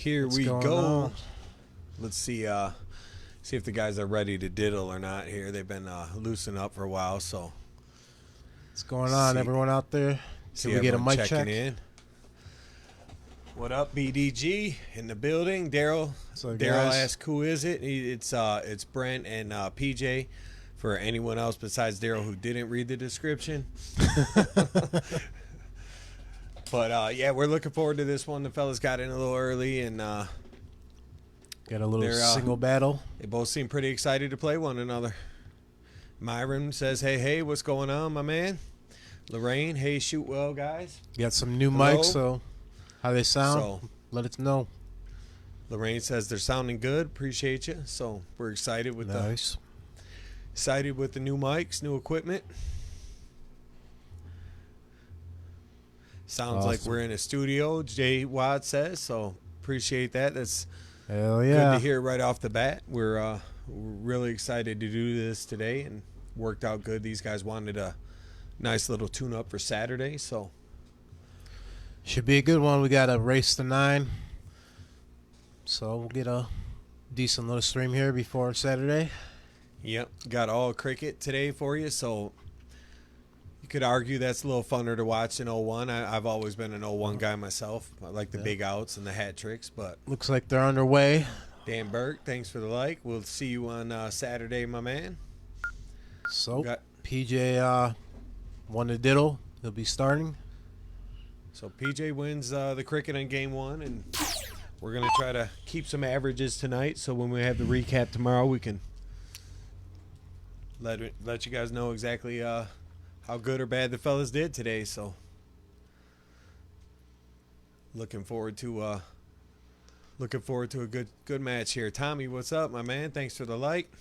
Here What's we going go. on? Let's see if the guys are ready to diddle or not here. They've been loosening up for a while, so What's going on, See- everyone out there? see Can we get a everyone mic checking check? in. What up, BDG in the building? Daryl. So, Daryl guys, asked, "Who is it?" It's Brent and PJ. For anyone else besides Daryl who didn't read the description. But yeah, we're looking forward to this one. The fellas got in a little early, and got a little they're, single battle. they both seem pretty excited to play one another. Myron says, hey, what's going on, my man? Lorraine, hey, shoot well, guys. Got some new Hello? mics, so how they sound? So Let us know. Lorraine says they're sounding good. Appreciate you. So we're excited with Nice. the new mics, new equipment. Sounds like Awesome. we're in a studio, Jay Watt says, so appreciate that. That's Hell good yeah. to hear right off the bat. We're really excited to do this today, and worked out good. These guys wanted a nice little tune-up for Saturday, so Should be a good one. We got a race to 9. So we'll get a decent little stream here before Saturday. yep, got all cricket today for you, so you could argue that's a little funner to watch than 01. I've always been an 01 guy myself. I like the big outs and the hat tricks, but Looks like they're underway. Dan Burke, thanks for the like. We'll see you on Saturday, my man. So Got- PJ won the diddle. He'll be starting. So PJ wins the cricket in game 1, and we're going to try to keep some averages tonight, so when we have the recap tomorrow, we can let you guys know exactly how good or bad the fellas did today. So looking forward to a good match here. Tommy, what's up, my man? Thanks for the like.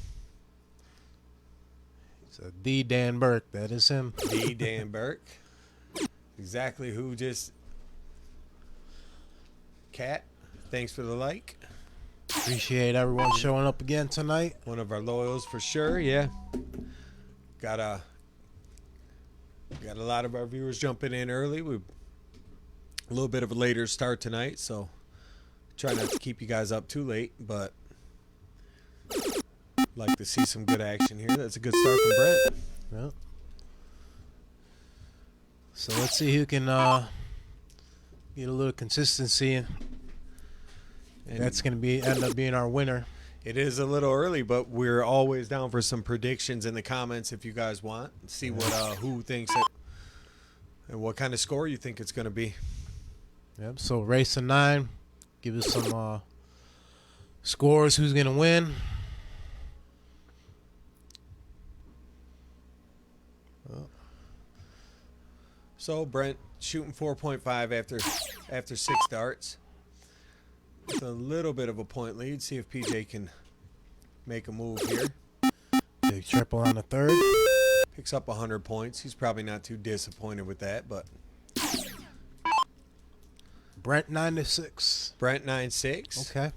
So the Dan Burke, that is him. D. Dan Burke. Exactly who just Cat. Thanks for the like. Appreciate everyone showing up again tonight. One of our loyals for sure, yeah. Got a lot of our viewers jumping in early. We a little bit of a later start tonight, so try not to keep you guys up too late, but like to see some good action here. That's a good start from Brent. Yep. So let's see who can get a little consistency, and And that's going to end up being our winner. it is a little early, but we're always down for some predictions in the comments if you guys want. See what who thinks it and what kind of score you think it's going to be. Yep. So race to 9. Give us some scores. Who's going to win? So Brent shooting 4.5 after 6 darts. With a little bit of a point lead. See if PJ can make a move here. Big triple on the 3rd. Picks up 100 points. He's probably not too disappointed with that, but Brent 9-6. Brent 9-6. Okay.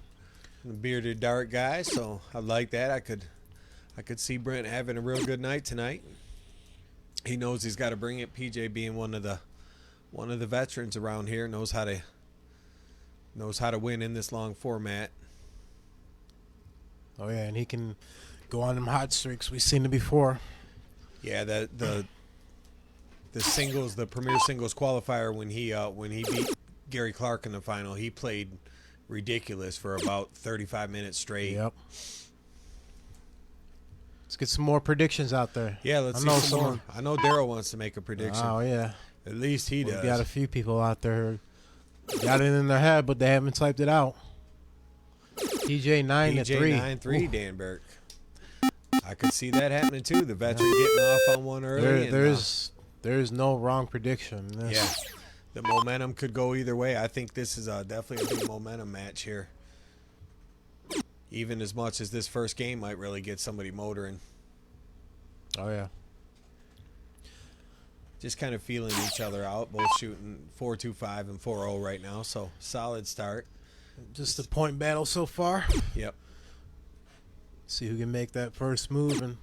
The bearded dart guy, so I like that. I could see Brent having a real good night tonight. He knows he's got to bring it. PJ being one of the veterans around here knows how to win in this long format. Oh yeah, and he can go on them hot streaks. We've seen it before. Yeah, the singles, the premier singles qualifier when he beat Gary Clark in the final, he played ridiculous for about 35 minutes straight. Yep. Let's get some more predictions out there. Yeah, let's see some more. I know Daryl wants to make a prediction. Oh yeah. At least he We does. got a few people out there who got it in their head, but they haven't typed it out. PJ 9-3. PJ 9-3, Dan Burke. I could see that happening too. The veteran getting off on one early. There's no wrong prediction. Yeah, the momentum could go either way. I think this is definitely a big momentum match here. Even as much as this first game might really get somebody motoring. Oh yeah. Just kind of feeling each other out. Both shooting 4.25 and 4.0 right now. So solid start. Just a point battle so far. Yep. See who can make that first move and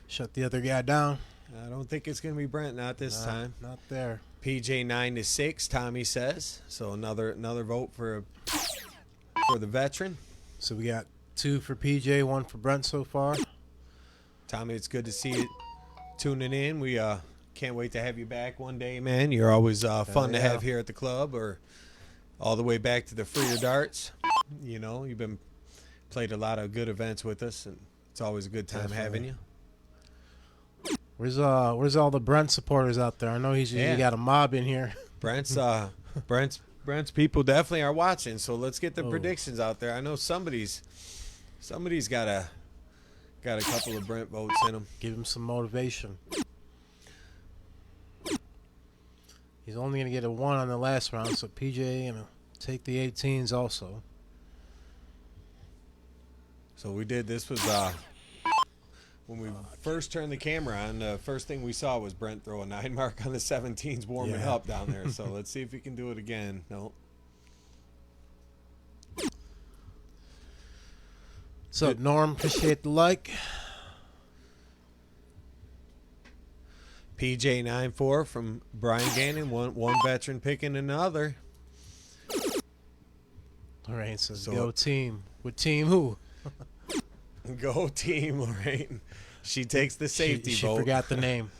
shut the other guy down. I don't think it's going to be Brent. Not this time. Not there. PJ 9-6. Tommy says. So another vote for for the veteran. So we got 2 for PJ, 1 for Brent so far. Tommy, it's good to see you tuning in. We can't wait to have you back one day, man. You're always fun to have here at the club, or all the way back to the Freer Darts. You know, you've been played a lot of good events with us, and it's always a good time having you. Where's all the Brent supporters out there? I know he's usually got a mob in here. Brent's people definitely are watching, so let's get the predictions out there. I know somebody's got a couple of Brent votes in them. Give him some motivation. He's only going to get a 1 on the last round, so PJ going to take the 18s also. So we did. This was when we first turned the camera on. The first thing we saw was Brent throw a 9 mark on the 17s, warming up down there. So let's see if he can do it again. No. So Norm, appreciate the like. PJ 9-4 from Brian Gannon. One veteran picking another. Lorraine says, go team. With team who? Go team, Lorraine. She takes the safety vote. She forgot the name.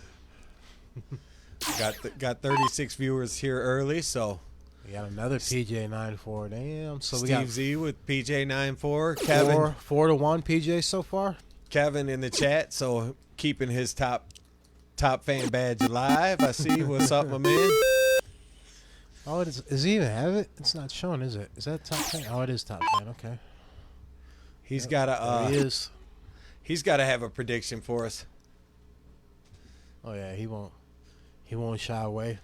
Got 36 viewers here early, so we got another PJ 9-4. Damn. So we Steve got Z with PJ 9-4. Kevin 4-1 PJ so far. Kevin in the chat, so keeping his top fan badge alive. I see. What's up, my man? Oh, does he even have it? It's not showing, is it? Is that top fan? Oh, it is top fan. Okay. He's got there he is. He's got to have a prediction for us. Oh yeah, he won't shy away.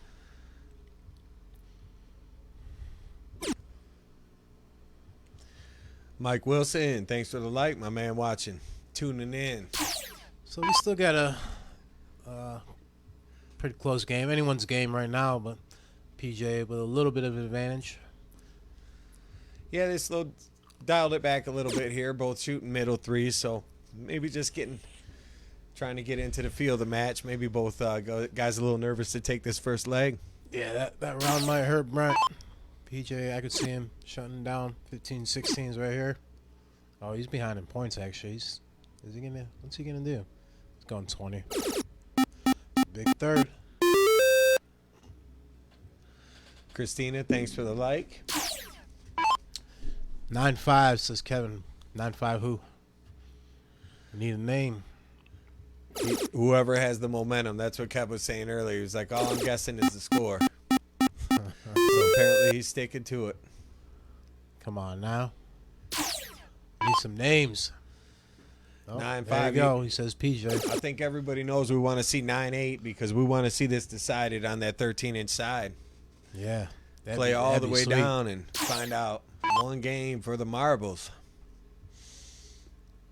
Mike Wilson, thanks for the like, my man watching, tuning in. So we still got a pretty close game. Anyone's game right now, but PJ with a little bit of an advantage. Yeah, they dialed it back a little bit here, both shooting middle threes, so maybe just trying to get into the feel of the match. Maybe both guys a little nervous to take this first leg. Yeah, that round might hurt Brent. PJ, I could see him shutting down 15, 16s right here. Oh, he's behind in points, actually. What's he going to do? He's going 20. Big third. Christina, thanks for the like. 9-5, says Kevin. 9-5 who? I need a name. Whoever has the momentum. That's what Kev was saying earlier. He was like, all I'm guessing is the score. So apparently he's sticking to it. Come on now. Need some names. Oh, 9-5. There you go. He says PJ. I think everybody knows we want to see 9-8 because we want to see this decided on that 13-inch side. Yeah. Play all the way down and find out. One game for the marbles.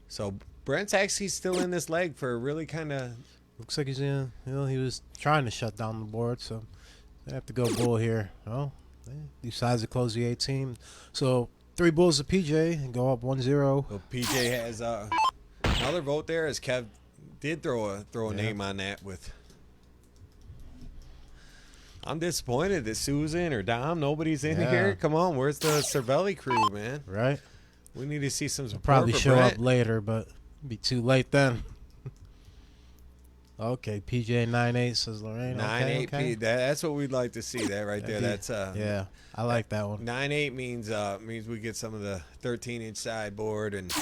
So Brent's actually still in this leg for really kind of. Looks like he's in. He was trying to shut down the board, so they have to go bull here. Oh, he decides to close the 18. So 3 bulls to PJ and go up 1-0. Well, PJ has another vote there as Kev did throw a name on that with. I'm disappointed that Susan or Dom, nobody's in here. Come on, where's the Cervelli crew, man? Right. We need to see some support. Probably for show Brent. up later, but it'd be too late then. Okay, PJ 9-8 says Lorraine. 9-8 okay. That's what we'd like to see. That right there. That's yeah, I like that one. 9-8 means we get some of the 13-inch sideboard, and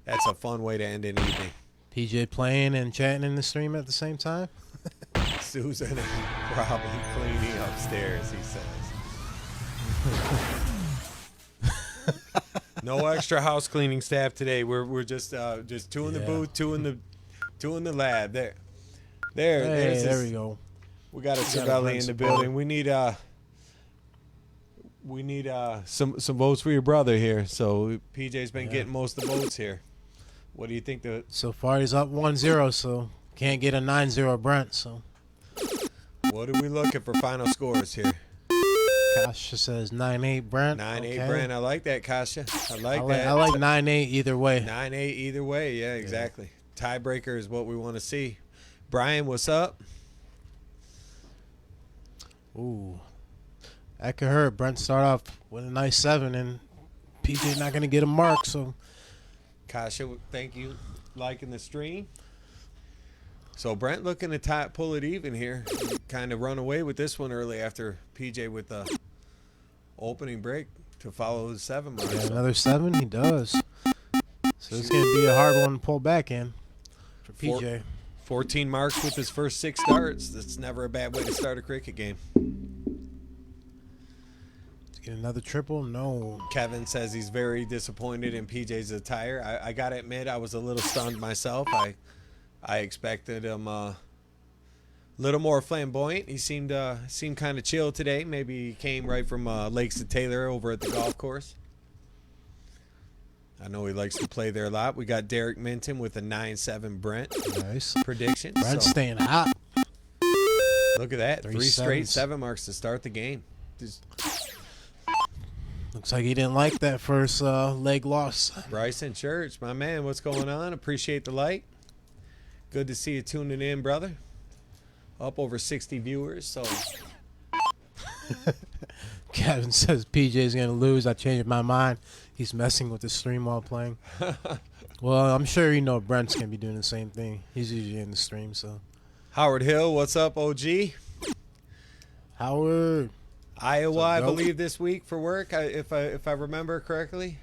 that's a fun way to end an evening. PJ playing and chatting in the stream at the same time. Susan probably cleaning upstairs, he says. No extra house cleaning staff today. We're just two in the booth, two in the lab. There we go. We got a Cervelli in the building. We need some votes for your brother here. So PJ's been getting most of the votes here. What do you think? So far he's up 1-0, so can't get a 9-0 Brent. So what are we looking for final scores here? Kasha says 9-8 Brent. 9-8 Brent. I like that, Kasha. I like that. I like 9-8 either way. 9-8 either way. Yeah, exactly. Tiebreaker is what we want to see. Brian, what's up? Ooh, that could hurt. Brent start off with a nice 7 and PJ not gonna get a mark, so Kasha, thank you, liking the stream. So Brent looking to pull it even here. Kind of run away with this one early after PJ with the opening break to follow the 7 mark. yeah, another 7. He does. So it's gonna be a hard one to pull back in for PJ. 14 marks with his first 6 starts. That's never a bad way to start a cricket game. To get another triple, no. Kevin says he's very disappointed in PJ's attire. I got to admit, I was a little stunned myself. I expected him a little more flamboyant. He seemed kind of chill today. Maybe he came right from Lakes of Taylor over at the golf course. I know he likes to play there a lot. We got Derek Minton with a 9-7 Brent Nice. prediction. Brent's So, staying hot. look at that. 3 3 straight sevens. 7 marks to start the game. Looks like he didn't like that first leg loss. Bryson Church, my man, what's going on? Appreciate the like. Good to see you tuning in, brother. Up over 60 viewers, so Kevin says PJ's gonna lose. I changed my mind. He's messing with the stream while playing. Well, I'm sure Brent's gonna be doing the same thing. He's usually in the stream, so. Howard Hill, what's up, OG? Howard. Iowa, So I dope. believe, this week for work, if I remember correctly.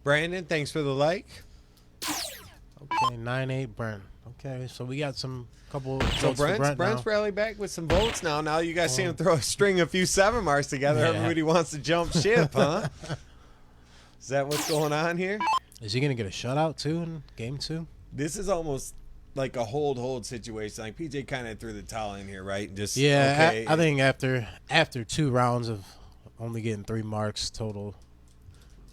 Brandon, thanks for the like. Okay, 9-8 Brent. Okay, so we got couple. So votes for Brent Brent's now. rallied back with some votes now. Now you guys see him throw a string of few 7 marks together. Yeah. Everybody wants to jump ship, huh? Is that what's going on here? Is he gonna get a shutout too in game 2? This is almost like a hold situation. Like PJ kind of threw the towel in here, right? And just Yeah, okay. I think after 2 rounds of only getting 3 marks total,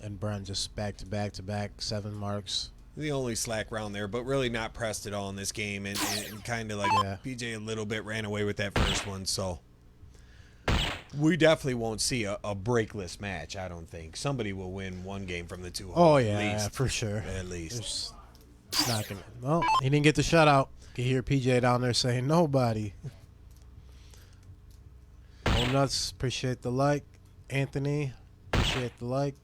and Brent just back to back 7 marks. the only slack round there, but really not pressed at all in this game, and kind of like Yeah. PJ a little bit ran away with that first one. So we definitely won't see a breakless match. I don't think somebody will win one game from the 2 holes. Oh at yeah, least. for sure. At least. It's not gonna. Well, he didn't get the shutout. You can hear PJ down there saying nobody. Oh nuts! Appreciate the like, Anthony. Appreciate the like.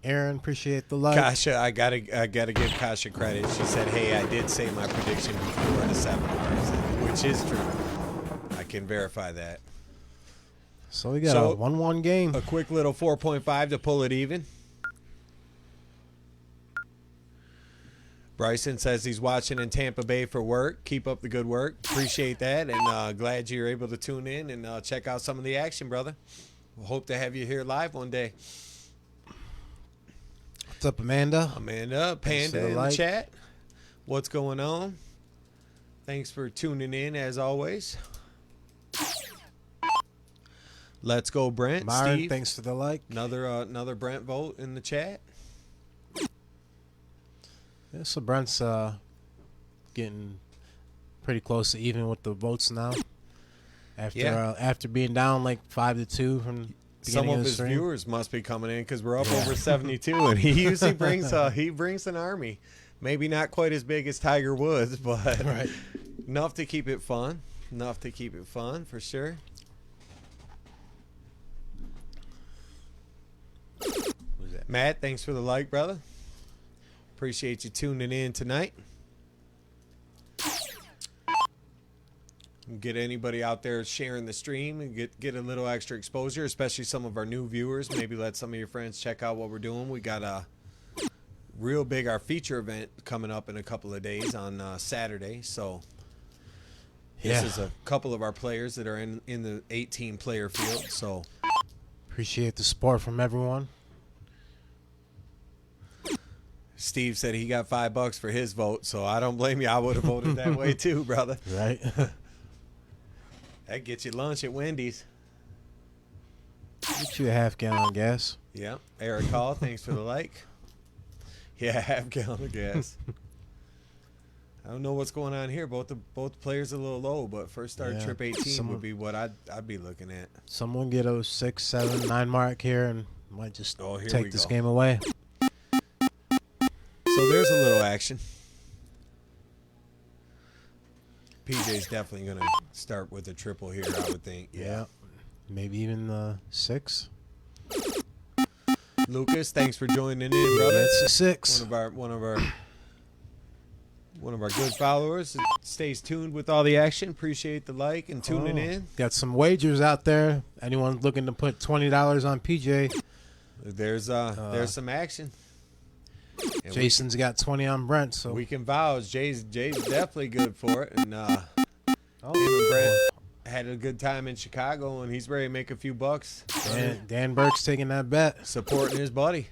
Aaron, appreciate the like. Kasha, I gotta give Kasha credit. She said, "Hey, I did say my prediction before the 7 marks," which is true. I can verify that. So we got So, a 1-1 game. A quick little 4.5 to pull it even. Bryson says he's watching in Tampa Bay for work. Keep up the good work. Appreciate that, and glad you're able to tune in and check out some of the action, brother. We'll hope to have you here live one day. What's up, Amanda? Amanda, Thanks for Panda the in the like. chat. What's going on? Thanks for tuning in as always. Let's go, Brent. Myron, Steve, thanks for the like. another Brent vote in the chat. Yeah, so Brent's getting pretty close to even with the votes now. After being down like 5-2 from the Some beginning of of the his stream. viewers must be coming in because we're up Yeah. over 72, and he usually brings an army. Maybe not quite as big as Tiger Woods, but Right. enough to keep it fun. Enough to keep it fun for sure. Who's that? Matt, thanks for the like, brother. Appreciate you tuning in tonight. Get anybody out there sharing the stream and get a little extra exposure, especially some of our new viewers. Maybe let some of your friends check out what we're doing. We got a real big our feature event coming up in a couple of days on Saturday. So this is a couple of our players that are in the 18 player field. So Appreciate the support from everyone. Steve said he got $5 for his vote, so I don't blame you. I would have voted that way too, brother. Right. That gets you lunch at Wendy's. Get you a half-gallon gas. Yeah. Eric Hall, thanks for the like. Yeah, half-gallon of gas. I don't know what's going on here. Both players a little low, but first start Yeah. trip 18 would be what I'd be looking at. Someone get a 6, 7, 9 mark here and might just Oh, here we take this go. game away. So there's a little action. PJ's definitely going to start with a triple here, I would think. Yeah. Maybe even 6. Lucas, thanks for joining in, brother. That's a 6. One of our good followers stays tuned with all the action. Appreciate the like and tuning in. Got some wagers out there. Anyone looking to put $20 on PJ? There's some action. And Jason's got 20 on Brent. So we can vouch. Jay's definitely good for it, and him and oh, Brent had a good time in Chicago, and he's ready to make a few bucks. Dan Burke's taking that bet. Supporting his buddy.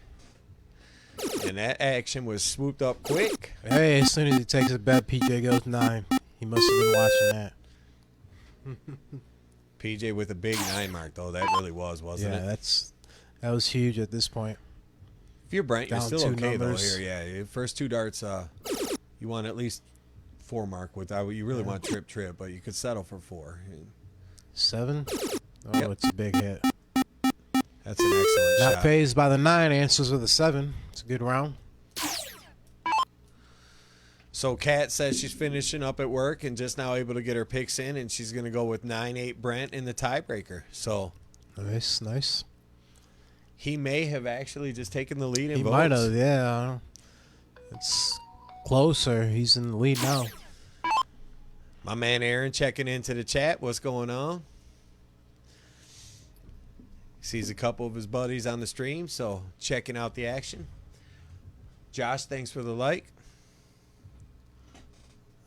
And that action was swooped up quick. Hey, as soon as he takes a bet, PJ goes 9. He must have been watching that. PJ with a big 9 mark, though. That really wasn't it? Yeah, that was huge at this point. If you're Brent, you're Down still 2 okay, numbers. though, here. Yeah, your first 2 darts, you want at least 4 mark. You really want trip, but you could settle for 4. 7? Oh, Yep. It's a big hit. That's an excellent Not shot. phased by the 9, answers with a 7. It's a good round. So Kat says she's finishing up at work and just now able to get her picks in, and she's going to go with 9-8 Brent in the tiebreaker. So Nice. he may have actually just taken the lead in He votes. might have, yeah. It's closer. He's in the lead now. My man Aaron checking into the chat. What's going on? Sees a couple of his buddies on the stream, so checking out the action. Josh, thanks for the like.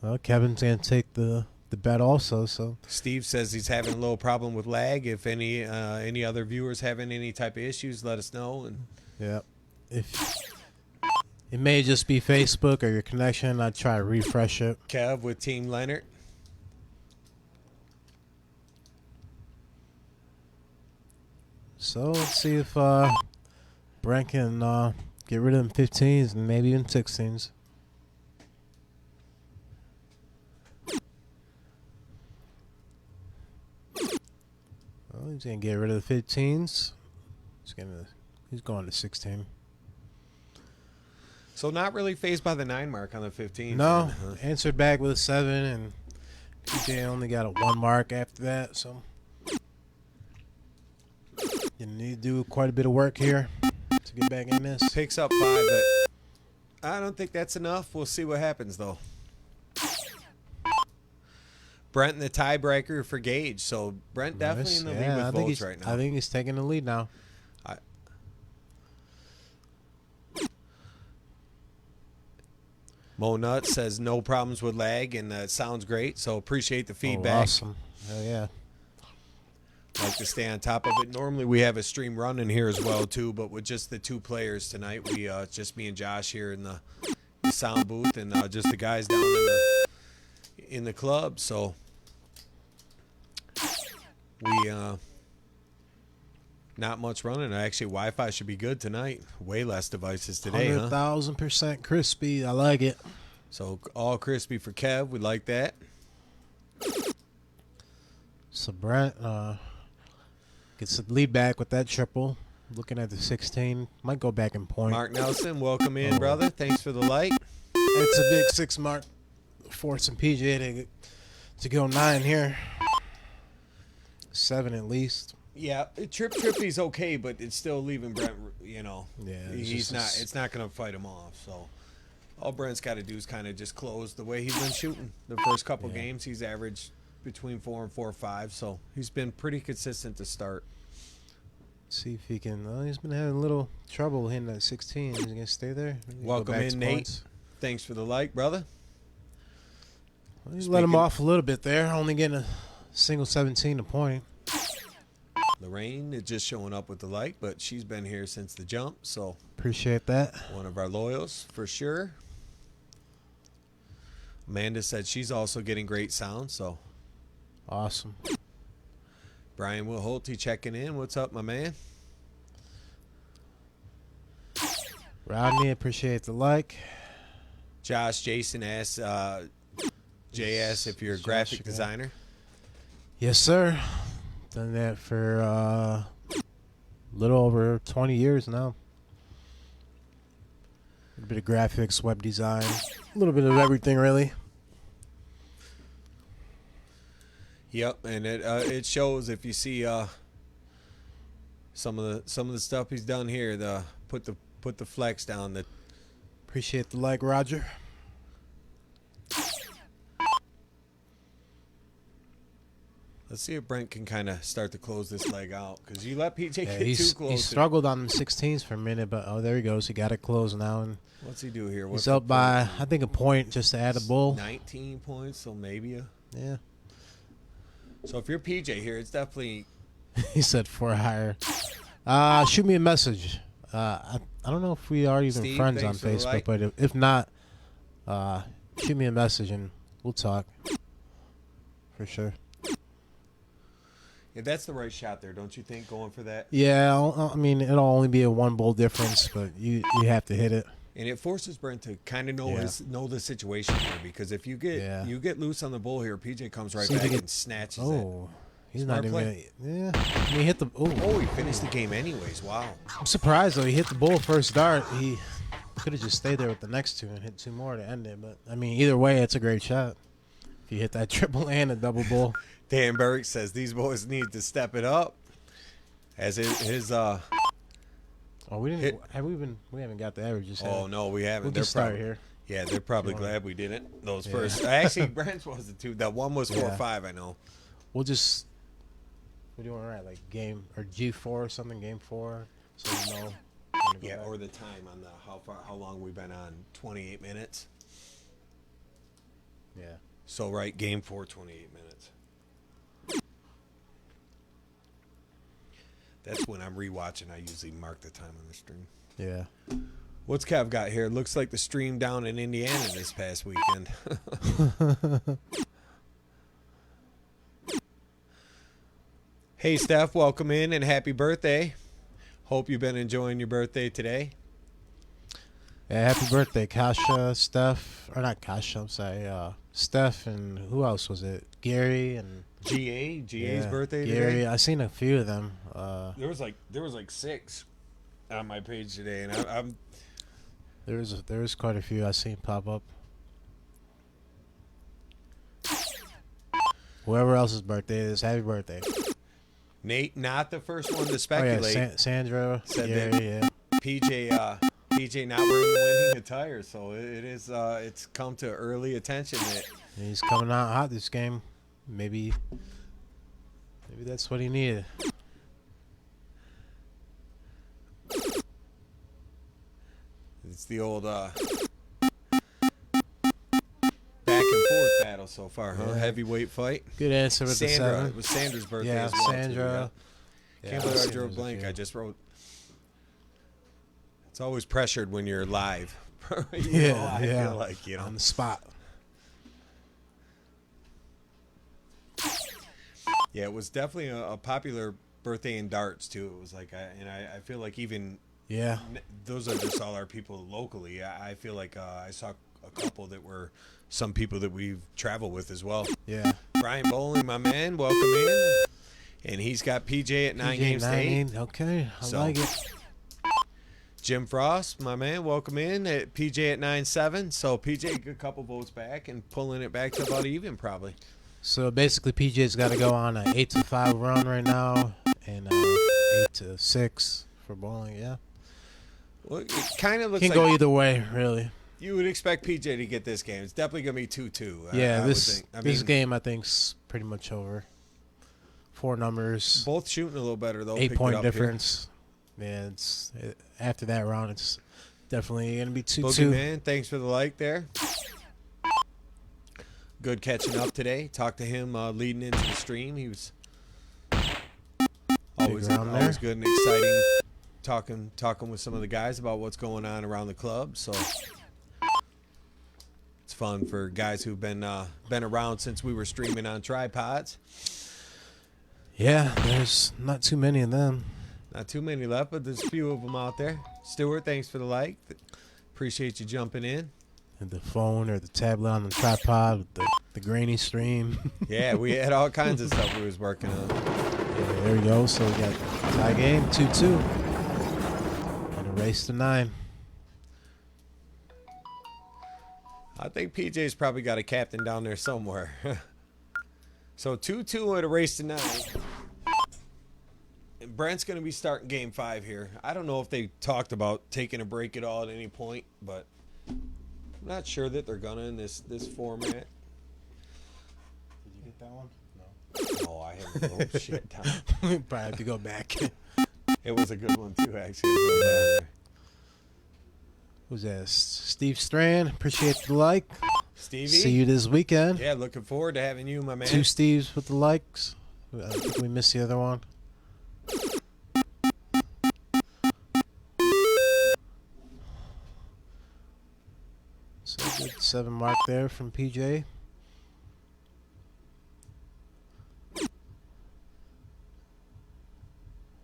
Well, Kevin's going to take the bet also, so. Steve says he's having a little problem with lag. If any other viewers having any type of issues, let us know. And Yeah. If it may just be Facebook or your connection, I'd try to refresh it. Kev with Team Leonard. So let's see if Brent can get rid of them 15s and maybe even 16s. Well, he's gonna get rid of the 15s. He's going to 16. So not really phased by the 9 mark on the 15. No, answered back with a 7, and PJ only got a 1 mark after that. So you need to do quite a bit of work here to get back in this. Picks up 5, but I don't think that's enough. We'll see what happens, though. Brent in the tiebreaker for Gage. So Brent definitely in the lead with votes right now. I think he's taking the lead now. Mo Nut says no problems with lag, and sounds great. So appreciate the feedback. Oh, awesome. Hell yeah. Like to stay on top of it. Normally we have a stream running here as well too, but with just the 2 players tonight, we just me and Josh here in the sound booth, and just the guys down in the club. So we not much running. Actually, Wi-Fi should be good tonight. Way less devices today, huh? 100,000% crispy. I like it. So all crispy for Kev. We like that. So Brent gets the lead back with that triple. Looking at the 16. Might go back in point. Mark Nelson, welcome in, brother. Thanks for the like. It's a big 6 mark. Forcing PJ to go 9 here. 7 at least. Yeah, Trippy's okay, but it's still leaving Brent, Yeah, it's not going to fight him off. So all Brent's got to do is kind of just close the way he's been shooting. The first couple games, he's averaged between 4 and 4 or 5, so he's been pretty consistent to start. See if he can. Well, he's been having a little trouble hitting that 16. He's going to stay there. Welcome in, Nate. Thanks for the like, brother. Well, he's let him off a little bit there, only getting a single 17 a point. Lorraine is just showing up with the like, but she's been here since the jump, so appreciate that. One of our loyals for sure. Amanda said she's also getting great sound, so awesome. Brian Will Holte checking in. What's up, my man? Rodney, appreciate the like. Josh Jason asks JS if you're a graphic designer. Yes, sir. Done that for a little over 20 years now. A bit of graphics, web design, a little bit of everything, really. Yep, and it shows if you see some of the stuff he's done here. The put the flex down. The Appreciate the like, Roger. Let's see if Brent can kind of start to close this leg out, because you let PJ get He too close. struggled on the 16s for a minute, but there he goes. He got it closed now, and What's he do here? he's up by, I think, a point just to add a bull. 19 points, so maybe a. Yeah. So if you're PJ here, it's definitely. He said 4 higher. Shoot me a message. I don't know if we are even Steve, friends on thanks for the Facebook, but if not, shoot me a message and we'll talk. For sure. Yeah, that's the right shot there, don't you think? Going for that. Yeah, I mean, it'll only be a 1 bull difference, but you have to hit it. And it forces Brent to kind of know the situation here, because if you get loose on the bull here, PJ comes right back and snatches it. Oh, he's Smart not even. play. Yeah, I mean, he hit the. Oh, he finished the game anyways. Wow. I'm surprised though. He hit the bull first dart. He could have just stayed there with the next 2 and hit 2 more to end it. But I mean, either way, it's a great shot. If you hit that triple and a double bull. Dan Berg says these boys need to step it up. As his Oh, we didn't. We haven't got the averages. Oh no, we haven't. We'll They're just start probably here. Yeah, they're probably glad we didn't. Those first. Actually, Brent's was the 2. That one was 4-5. I know. We'll just. What do you want to write? Like game or G4 or something? Game 4, so you know. Yeah, or the time on the how long we've been on. 28 minutes. Yeah. So right, game 4, 28 minutes. That's when I'm rewatching. I usually mark the time on the stream. Yeah. What's Kev got here? Looks like the stream down in Indiana this past weekend. Hey, Steph, welcome in and happy birthday. Hope you've been enjoying your birthday today. Yeah, happy birthday, Kasha, Steph, or not Kasha, I'm sorry, Steph, and who else was it? Gary and GA's birthday Gary, today. I seen a few of them. There was like 6 on my page today, and I'm there was quite a few I seen pop up. Whoever else's birthday it is, happy birthday. Nate, not the first one to speculate. Oh yeah, Sandra said Gary, that yeah. PJ not wearing the winning attire, so it is it's come to early attention that He's coming out hot this game. Maybe that's what he needed. it's the old back and forth battle so far, huh? Yeah. Heavyweight fight. Good answer with the Sandra, 7. it was Sandra's birthday Yeah, as well. Sandra. Too, Can't believe I drew a blank. I just wrote. It's always pressured when you're live. I feel like, on the spot. Yeah, it was definitely a popular birthday in darts too. It was like, I feel like even those are just all our people locally. I feel like I saw a couple that were some people that we've traveled with as well. Yeah. Brian Bowling, my man, welcome in, and he's got PJ at 9 games to 8. Okay, I like it. Jim Frost, my man, welcome in at PJ at 9-7. So PJ a couple votes back and pulling it back to about even probably. So basically, PJ's got to go on an 8-5 run right now, and 8-6 for bowling. Yeah. Well, it kind of looks Can like go either way, really. You would expect PJ to get this game. It's definitely gonna be 2-2. Yeah, I this mean, game I think's pretty much over. 4 numbers. Both shooting a little better though. 8-point difference. Yeah, after that round, it's definitely gonna be 2-2. Man, thanks for the like there. Good catching up today. Talked to him leading into the stream. He was always good and exciting. Talking with some of the guys about what's going on around the club. So it's fun for guys who've been around since we were streaming on tripods. Yeah, there's not too many of them. Not too many left, but there's a few of them out there. Stuart, thanks for the like. Appreciate you jumping in. And the phone or the tablet on the tripod with the grainy stream. Yeah, we had all kinds of stuff we was working on. Yeah, there we go. So we got tie game, 2-2. And a race to 9. I think PJ's probably got a captain down there somewhere. So 2-2 at a race to 9. And Brent's going to be starting Game 5 here. I don't know if they talked about taking a break at all at any point, but I'm not sure that they're going to in this format. Did you get that one? Oh, I have no shit time. Probably have to go back. It was a good one, too, actually. Who's that? Steve Strand. Appreciate the like. Stevie? See you this weekend. Yeah, looking forward to having you, my man. 2 Steves with the likes. I think we missed the other one. So good 7 mark there from PJ.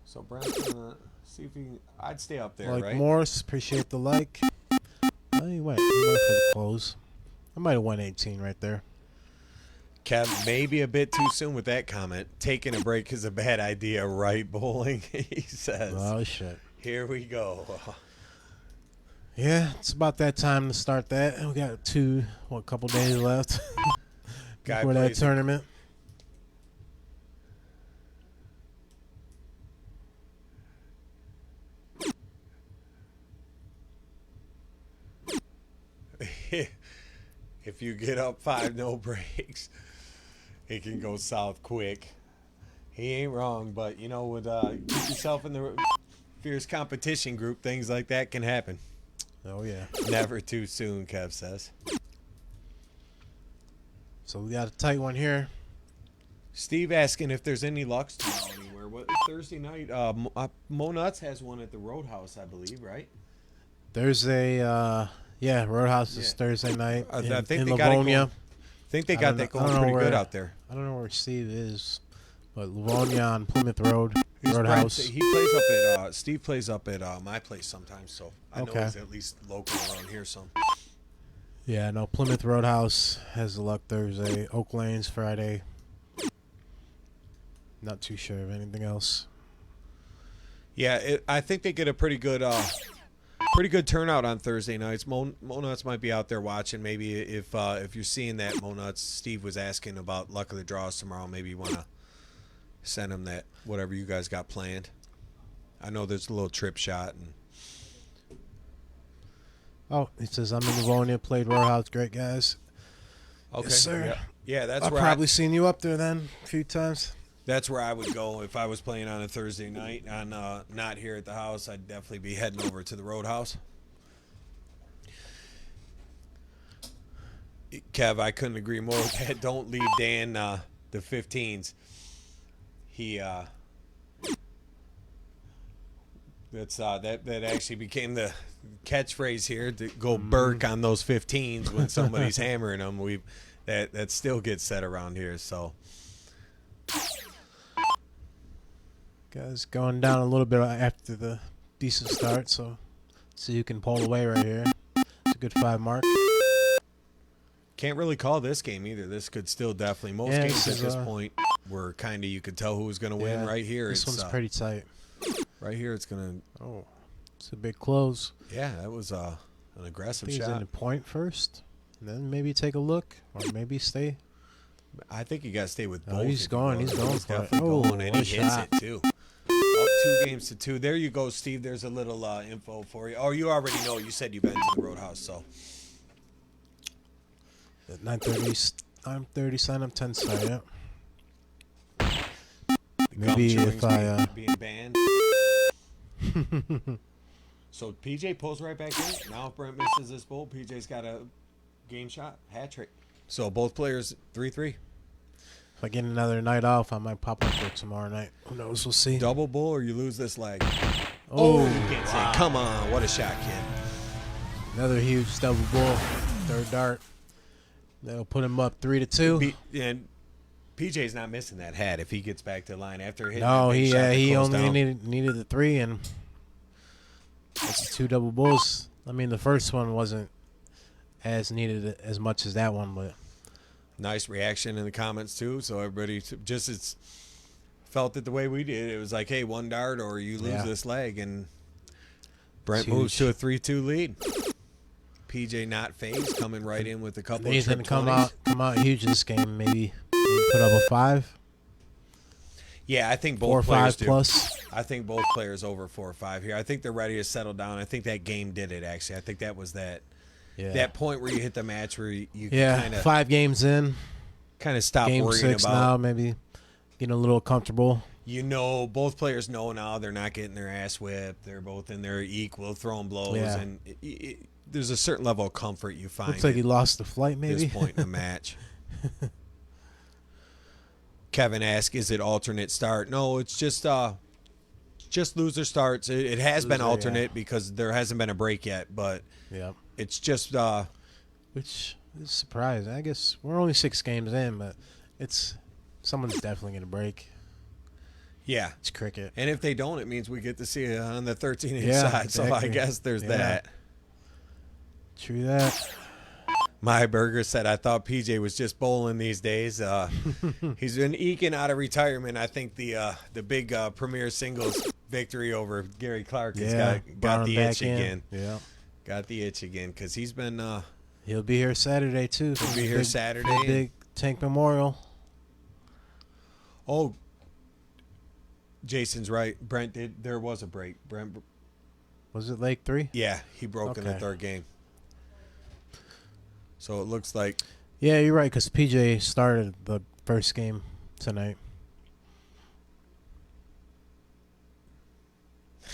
So Brent's gonna see if he. I'd stay up there, Like right? Morris, appreciate the like. Oh, he went for the close. I might have won 18 right there. Kev, maybe a bit too soon with that comment. Taking a break is a bad idea, right, bowling? He says. Oh shit. Here we go. Yeah, it's about that time to start that. We got a couple days left Guy before that plays tournament. If you get up 5, no breaks, it can go south quick. He ain't wrong, but you know, with keep yourself in the fierce competition group, things like that can happen. Oh yeah. Never too soon, Kev says. So we got a tight one here. Steve asking if there's any Lux tomorrow anywhere. What Thursday night? Mo Nuts has one at the Roadhouse, I believe, right? There's a Roadhouse is Thursday night I in think they got it Livonia. going. I think they got that going pretty good out there. I don't know where Steve is, but Livonia on Plymouth Road, He's Roadhouse. Brent, he plays up at Steve plays up at my place sometimes, so I know Okay. he's at least local around here. So Yeah, no, Plymouth Roadhouse has the Luck Thursday. Oak Lane's Friday. Not too sure of anything else. yeah, I think they get a pretty good turnout on Thursday nights. Mo Nuts might be out there watching. Maybe if you're seeing that, Mo Nuts, Steve was asking about Luck of the Draws tomorrow. Maybe you want to send him that whatever you guys got planned. I know there's a little trip shot and. Oh, he says I'm in Livonia. Played Roadhouse. Great guys. Okay, Yes, sir. Yeah, that's I've where probably seen you up there then a few times. That's where I would go if I was playing on a Thursday night. On not here at the house, I'd definitely be heading over to the Roadhouse. Kev, I couldn't agree more with that. Don't leave Dan the 15s. He that actually became the catchphrase here to go Burke on those 15s when somebody's hammering them. That still gets said around here. So. Guys going down a little bit after the decent start, so see who can pull away right here. It's a good 5 mark. Can't really call this game either. This could still definitely most games at this point were kind of you could tell who was going to win. Right here, This one's pretty tight. Right here, it's going to. Oh, it's a big close. Yeah, that was an aggressive He's in shot. the point first, and then maybe take a look, or maybe stay. I think you got to stay with both. Oh, he's going. He's going for it. definitely Oh, going, and what he a hits shot. it too. Up 2-2. There you go, Steve. There's a little info for you. Oh, you already know. You said you've been to the Roadhouse, so. At 9:30 sign up 10 side. Yeah. Maybe Gum if chewing's being banned. So PJ pulls right back in. Now if Brent misses this bowl, PJ's got a game shot, hat trick. So both players 3-3. If I get another night off, I might pop up there tomorrow night. Who knows? We'll see. Double bull or you lose this leg. Oh, Gets it. Come on, what a shot, kid. another huge double bull. Third dart. That'll put him up 3-2. And PJ's not missing that hat if he gets back to the line after hitting. No, that big shot to he close only down. needed the 3, and that's 2 double bulls. I mean, the first one wasn't as needed as much as that one, but Nice reaction in the comments too. So everybody just felt it the way we did. It was like, hey, 1 dart or you lose this leg, and Brent moves to a 3-2 lead. PJ not phased, coming right in with a couple. he's of gonna trip come out huge this game. Maybe put up a 5. Yeah, I think 4 or both players 5 do. plus. I think both players over 4-5 here. I think they're ready to settle down. I think that game did it, actually. I think that was that point where you hit the match where you kind of 5 games in, stop game worrying 6 about. now, maybe getting a little comfortable. Both players know now they're not getting their ass whipped. They're both in there equal, throwing blows, and there's a certain level of comfort you find. Looks like he lost the flight, maybe. At this point in the match. Kevin asked, "Is it alternate start?" No, it's just loser starts. It has been alternate because there hasn't been a break yet, but it's just which is surprising. I guess we're only 6 games in, but someone's definitely gonna break. Yeah, it's cricket, and if they don't, it means we get to see it on the 13-inch side. Exactly. So I guess there's that. True that. My Burger said, "I thought PJ was just bowling these days. He's been eking out of retirement. I think the big premier singles victory over Gary Clark has got the itch again. Yeah, got the itch again because he's been. He'll be here Saturday too. He'll be here Saturday. Big Tank Memorial. Oh, Jason's right. Brent did. There was a break. Brent. Was it Lake 3? Yeah, he broke in the third game. So it looks like. Yeah, you're right, because PJ started the first game tonight.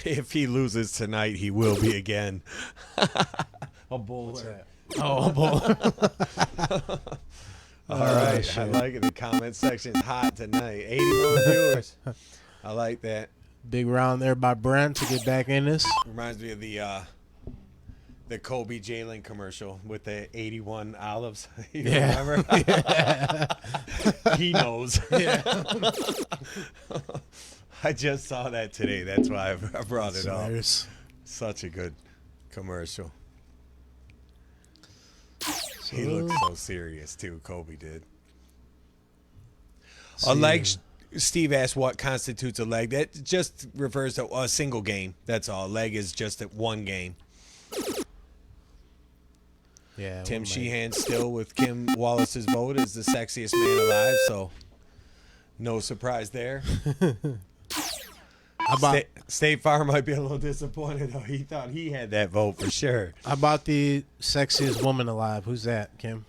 If he loses tonight, he will be again. A bowler. Oh, a bowler. All right. Shit. I like it. The comment section's hot tonight. 81 viewers. I like that. Big round there by Brent to get back in this. Reminds me of the Kobe Jalen commercial with the 81 olives. You remember? He knows. Yeah. I just saw that today. That's why I brought it up. Such a good commercial. He looked so serious, too. Kobe did. A leg, Steve asked what constitutes a leg. That just refers to a single game. That's all. A leg is just one game. Yeah. Tim Sheehan still with Kim Wallace's vote as the sexiest man alive, so no surprise there. State Farm might be a little disappointed, though. He thought he had that vote for sure. How about the sexiest woman alive? Who's that, Kim?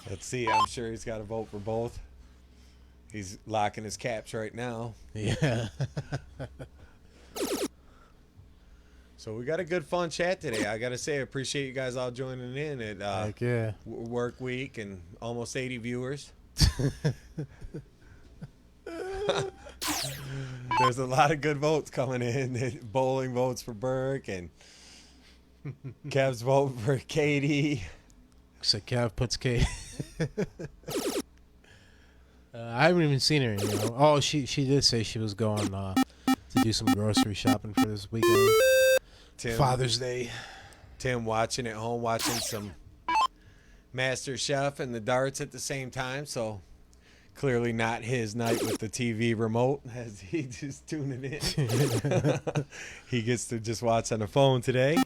Let's see. I'm sure he's got a vote for both. He's locking his caps right now. Yeah. So we got a good, fun chat today. I got to say, I appreciate you guys all joining in at work week and almost 80 viewers. There's a lot of good votes coming in. Bowling votes for Burke and Kev's vote for Katie. So Kev puts Katie. I haven't even seen her. Oh, she did say she was going to do some grocery shopping for this weekend. Father's Day. Tim watching at home, watching some Master Chef and the darts at the same time, so clearly not his night with the TV remote as he just tuning in. He gets to just watch on the phone today.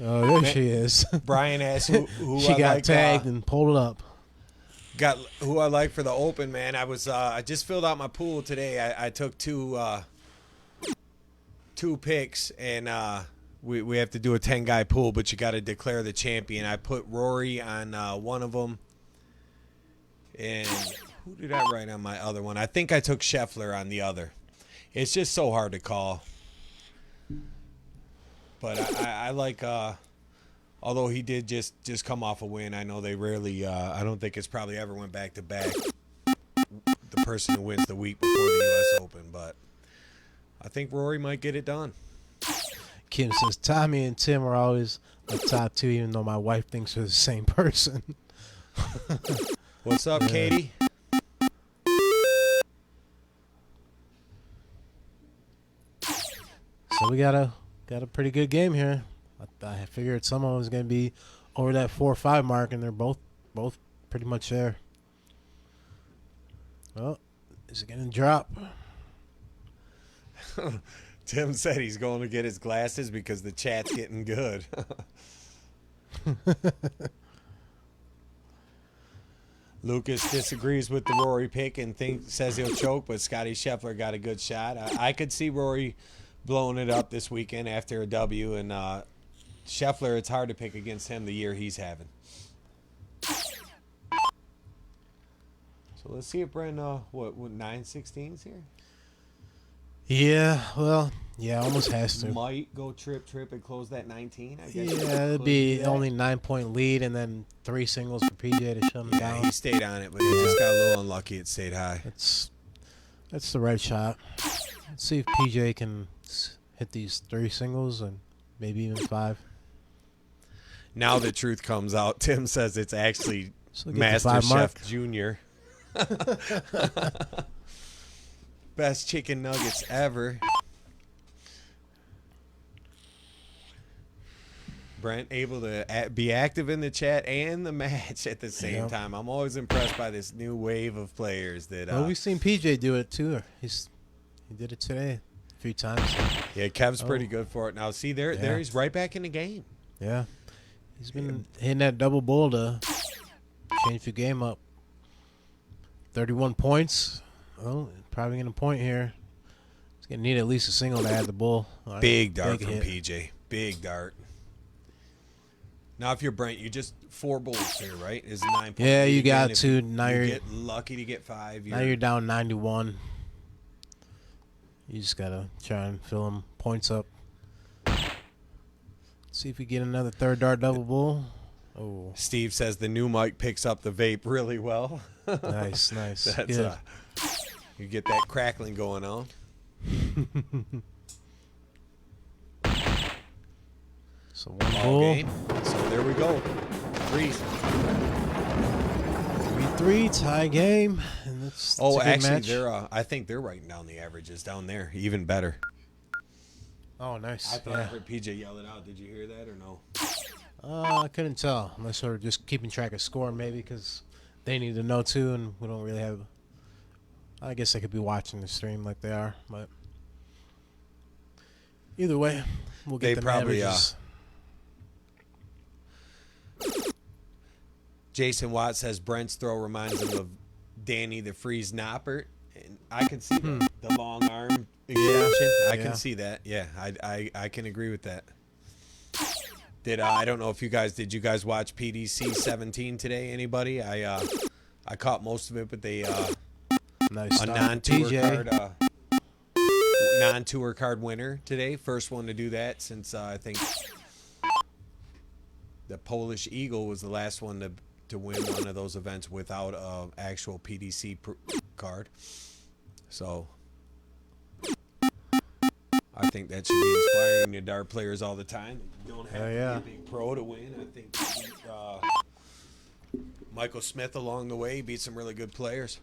Oh, there she is. Brian asked who she I got like, tagged and pulled it up. Got who I like for the Open, man. I just filled out my pool today. I took two picks, and we have to do a 10-guy pool, but you got to declare the champion. I put Rory on one of them, and who did I write on my other one? I think I took Scheffler on the other. It's just so hard to call. But I like, although he did just come off a win, I know they rarely, I don't think it's probably ever went back-to-back, the person who wins the week before the U.S. Open, but I think Rory might get it done. Kim says, Tommy and Tim are always the top two, even though my wife thinks we're the same person. What's up, Katie? So we got a pretty good game here. I figured someone was going to be over that 4-5 mark, and they're both pretty much there. Well, is it going to drop? Tim said he's going to get his glasses because the chat's getting good. Lucas disagrees with the Rory pick and says he'll choke, but Scotty Scheffler got a good shot. I could see Rory blowing it up this weekend after a W, and Scheffler, it's hard to pick against him the year he's having. So let's see if Brent, what 9/16s here? Yeah, well, yeah, almost has to. Might go trip and close that 19, I guess. Yeah, it'd be only 9-point lead and then 3 singles for PJ to shut him Yeah, down. he stayed on it, but he just got a little unlucky. It stayed high. That's the right shot. Let's see if PJ can hit these 3 singles and maybe even 5. Now the truth comes out. Tim says it's actually So get the Master 5 mark. Chef Junior. Best chicken nuggets ever. Brent able to be active in the chat and the match at the same time. I'm always impressed by this new wave of players that. Well, we've seen PJ do it too. He did it today a few times. Yeah, Kev's pretty good for it. Now, see there he's right back in the game. Yeah, he's been hitting that double bull to change the game up. 31 points. Well, probably going to point here. He's going to need at least a single to add the bull. Big dart from PJ. Big dart. Now, if you're Brent, you just 4 bulls here, right? Is 9 points. Yeah, you got to. Now you you're get lucky to get 5. Now you're down 91. You just got to try and fill them points up. See if we get another 3rd dart double bull. Oh, Steve says the new mic picks up the vape really well. Nice. That's Good. You get that crackling going on. So 1 Ball bull. game. So there we go. 3-3 tie game. And that's a good actually, match. they're. I think they're writing down the averages down there. Even better. Oh, nice. I thought I heard PJ yell it out. Did you hear that or no? I couldn't tell unless we're just keeping track of score, maybe because they need to know too, and we don't really have. I guess they could be watching the stream like they are, but either way, we'll get They them probably, averages. Jason Watt says Brent's throw reminds him of Danny the Freeze Noppert. And I can see the long arm extension. I can see that. Yeah, I can agree with that. I don't know if you guys did. You guys watch PDC 17 today? Anybody? I caught most of it, but they Nice a start. non-tour PJ. card non-tour card winner today. First one to do that since I think the Polish Eagle was the last one to win one of those events without a actual PDC card. So I think that should be inspiring to dart players all the time. You don't have to be a big pro to win. I think Michael Smith along the way beat some really good players.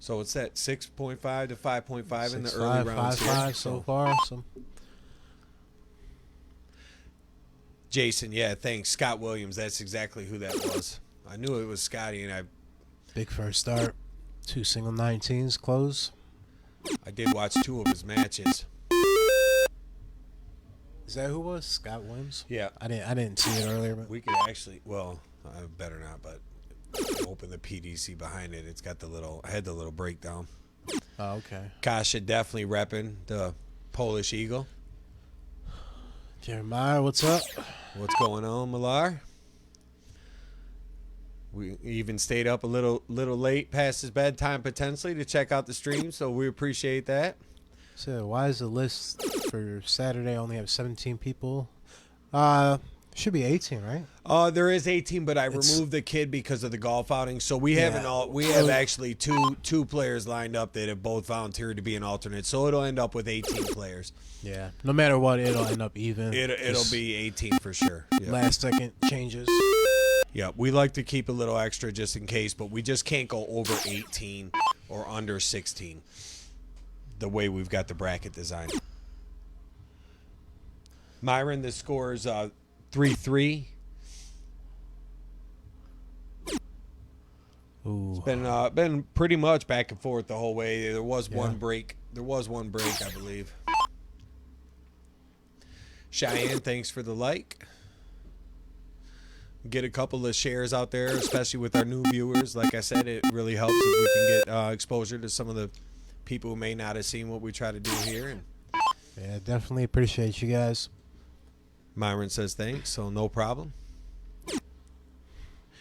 So it's at 6.5 to 5.5 in the early rounds here. 5 so far. So. Jason, yeah, thanks. Scott Williams, that's exactly who that was. I knew it was Scotty, and Big first start. 2 single 19s close. I did watch 2 of his matches. Is that who it was? Scott Williams? Yeah. I didn't see it earlier, but We could actually, well, I better not, but open the PDC behind it. It's got I had the little breakdown. oh, okay. Kasha definitely repping the Polish Eagle. Jeremiah, what's up? What's going on, Millar? We even stayed up a little late past his bedtime potentially to check out the stream, so we appreciate that. So why is the list for Saturday only have 17 people? Should be 18, right? There is 18, but I removed the kid because of the golf outing. So we have actually two players lined up that have both volunteered to be an alternate. So it'll end up with 18 players. Yeah. No matter what, it'll end up even. It'll be 18 for sure. Yep. Last second changes. Yeah, we like to keep a little extra just in case, but we just can't go over 18 or under 16 the way we've got the bracket designed. Myron, the score is 3-3. Ooh. Been pretty much back and forth the whole way. There was one break. There was one break, I believe. Cheyenne, thanks for the like. Get a couple of shares out there, especially with our new viewers. Like I said, it really helps if we can get exposure to some of the people who may not have seen what we try to do here. And Yeah, definitely appreciate you guys. Myron says thanks, so no problem.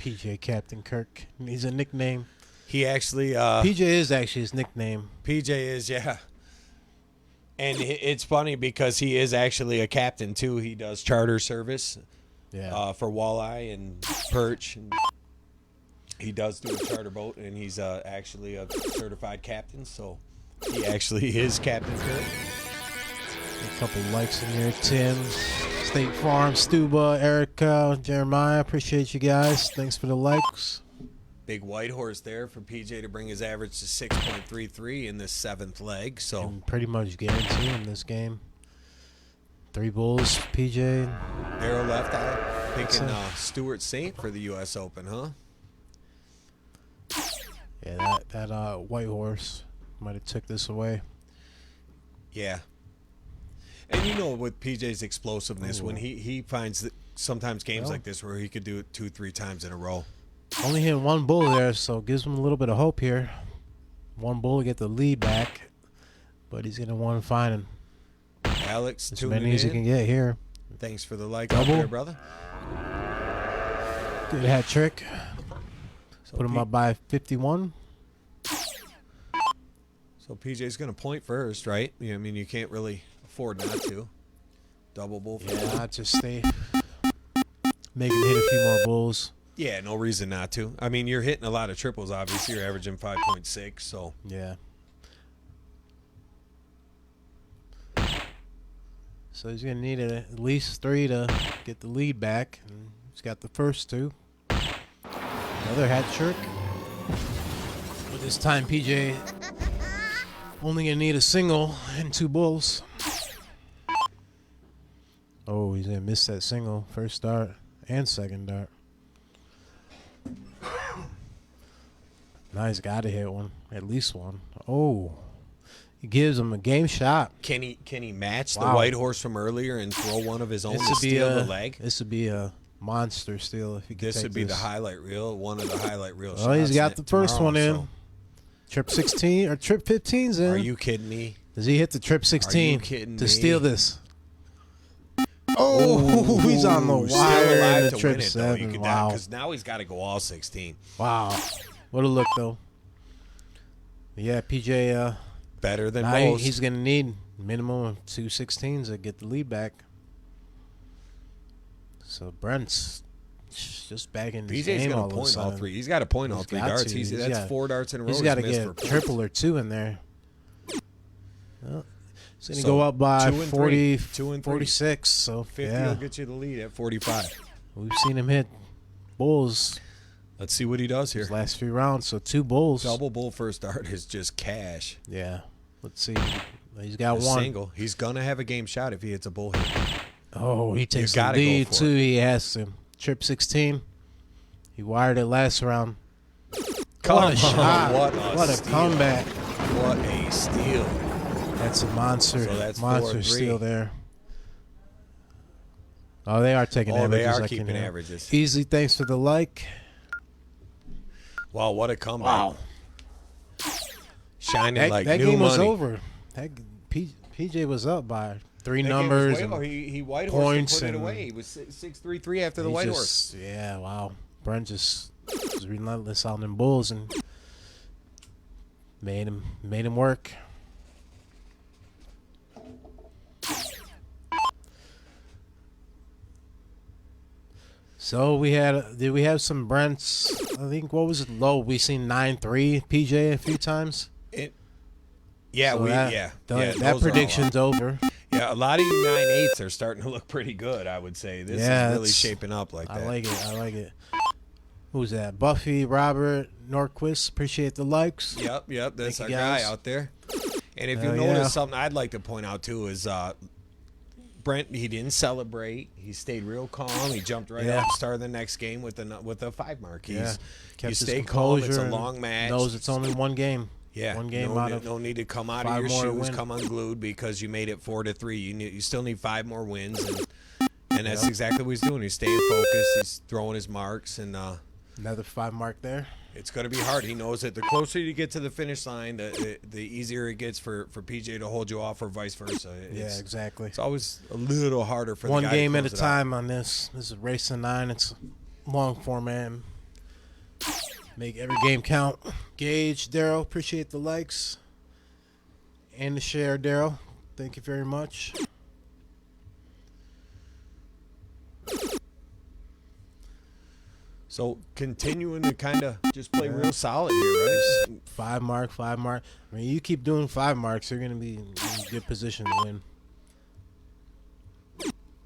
PJ Captain Kirk. He's a nickname. He actually... PJ is actually his nickname. PJ is, yeah. And it's funny because he is actually a captain, too. He does charter service for walleye and perch. And he does do a charter boat, and he's actually a certified captain, so he actually is Captain Kirk. A couple likes in here. Tim, State Farm, Stuba, Erica, Jeremiah. Appreciate you guys. Thanks for the likes. Big white horse there for PJ to bring his average to 6.33 in this 7th leg. So And pretty much guarantee in this game. 3 bulls, PJ. arrow left eye, picking Stuart Saint for the U.S. Open, huh? Yeah, that white horse might have took this away. Yeah. And you know, with PJ's explosiveness, when he finds that sometimes games like this where he could do it 2-3 times in a row. Only hitting 1 bull there, so gives him a little bit of hope here. 1 bull to get the lead back, but he's going to want to find him. Alex, As tuning many as he in. can get here. Thanks for the like Double. out there, brother. Good hat trick. So Put him up by 51. So PJ's going to point first, right? Yeah, I mean, you can't really afford not to. Double bull for Yeah, I'd just stay. Make him hit a few more bulls. Yeah, no reason not to. I mean, you're hitting a lot of triples, obviously. You're averaging 5.6, so. Yeah. So he's going to need at least 3 to get the lead back. And he's got the first 2. Another hat trick. But this time PJ only going to need a single and 2 bulls. Oh, he's going to miss that single. First dart and second dart. Now he's got to hit one. At least one. Oh. He gives him a game shot. Can he match the white horse from earlier and throw one of his own to steal the leg? This would be a monster steal if he could. This would be the highlight reel, one of the highlight reels. Oh, he's got the first one in. So. Trip 16 or trip 15's in. Are you kidding me? Does he hit the trip 16 to steal this? Oh, he's on the wire. Still alive in the to trip win it, 7. though. Wow. Because now he's got to go all 16. Wow. What a look, though. Yeah, PJ. Better than most. He's going to need minimum of 2 16s to get the lead back. So Brent's just back in his PJ's game going all to of a point all sudden. 3. He's got to point all 3 darts. That's 4 darts in a row. He's got to get a triple or 2 in there. Well, he's going to go up by 40, 2 and 46. So 50 will get you the lead at 45. We've seen him hit bulls. Let's see what he does here. His last few rounds, so 2 bulls. Double bull first dart is just cash. Yeah. Let's see. He's got one. Single. He's going to have a game shot if he hits a bull hit. Oh, he takes the lead, too. He has to. Trip 16. He wired it last round. What a shot. What a comeback. What a steal. That's a monster. So that's monster steal there. Oh, they are taking averages. They are keeping averages. Easy, thanks for the like. Wow, what a comeback. Wow. Shining like that new game money. was over. PJ was up by 3 numbers. He white points horse put it away. He was 6-3-3 after the white horse. Yeah, wow. Brent just was relentless on them bulls and made him work. So did we have some Brents? I think, what was it, low? We seen 9-3 PJ a few times. That prediction's over. Yeah, a lot of you 9/8s are starting to look pretty good, I would say. This is really shaping up like that. I like it. Who's that? Buffy, Robert, Norquist. Appreciate the likes. Yep. That's our guy out there. And if you notice something I'd like to point out, too, is Brent, he didn't celebrate. He stayed real calm. He jumped right Yeah. up and started the next game with a 5 mark. He's, Kept you his stay calm. It's a composure long match. Knows it's only one game. Yeah, One game no, out of no need to come out of 5 your more to shoes, win. come unglued because you made it 4-3. You still need 5 more wins, and that's Yep. exactly what he's doing. He's staying focused. He's throwing his marks, and Another 5 mark there. it's going to be hard. He knows that the closer you get to the finish line, the easier it gets for PJ to hold you off, or vice versa. Yeah, exactly. It's always a little harder for One the guy game to at a close it out. time on this. This is race to 9. It's long format. Make every game count. Gage, Daryl, appreciate the likes and the share, Daryl. Thank you very much. So continuing to kind of just play real solid here, right? 5 mark. I mean, you keep doing 5 marks, you're going to be in a good position to win.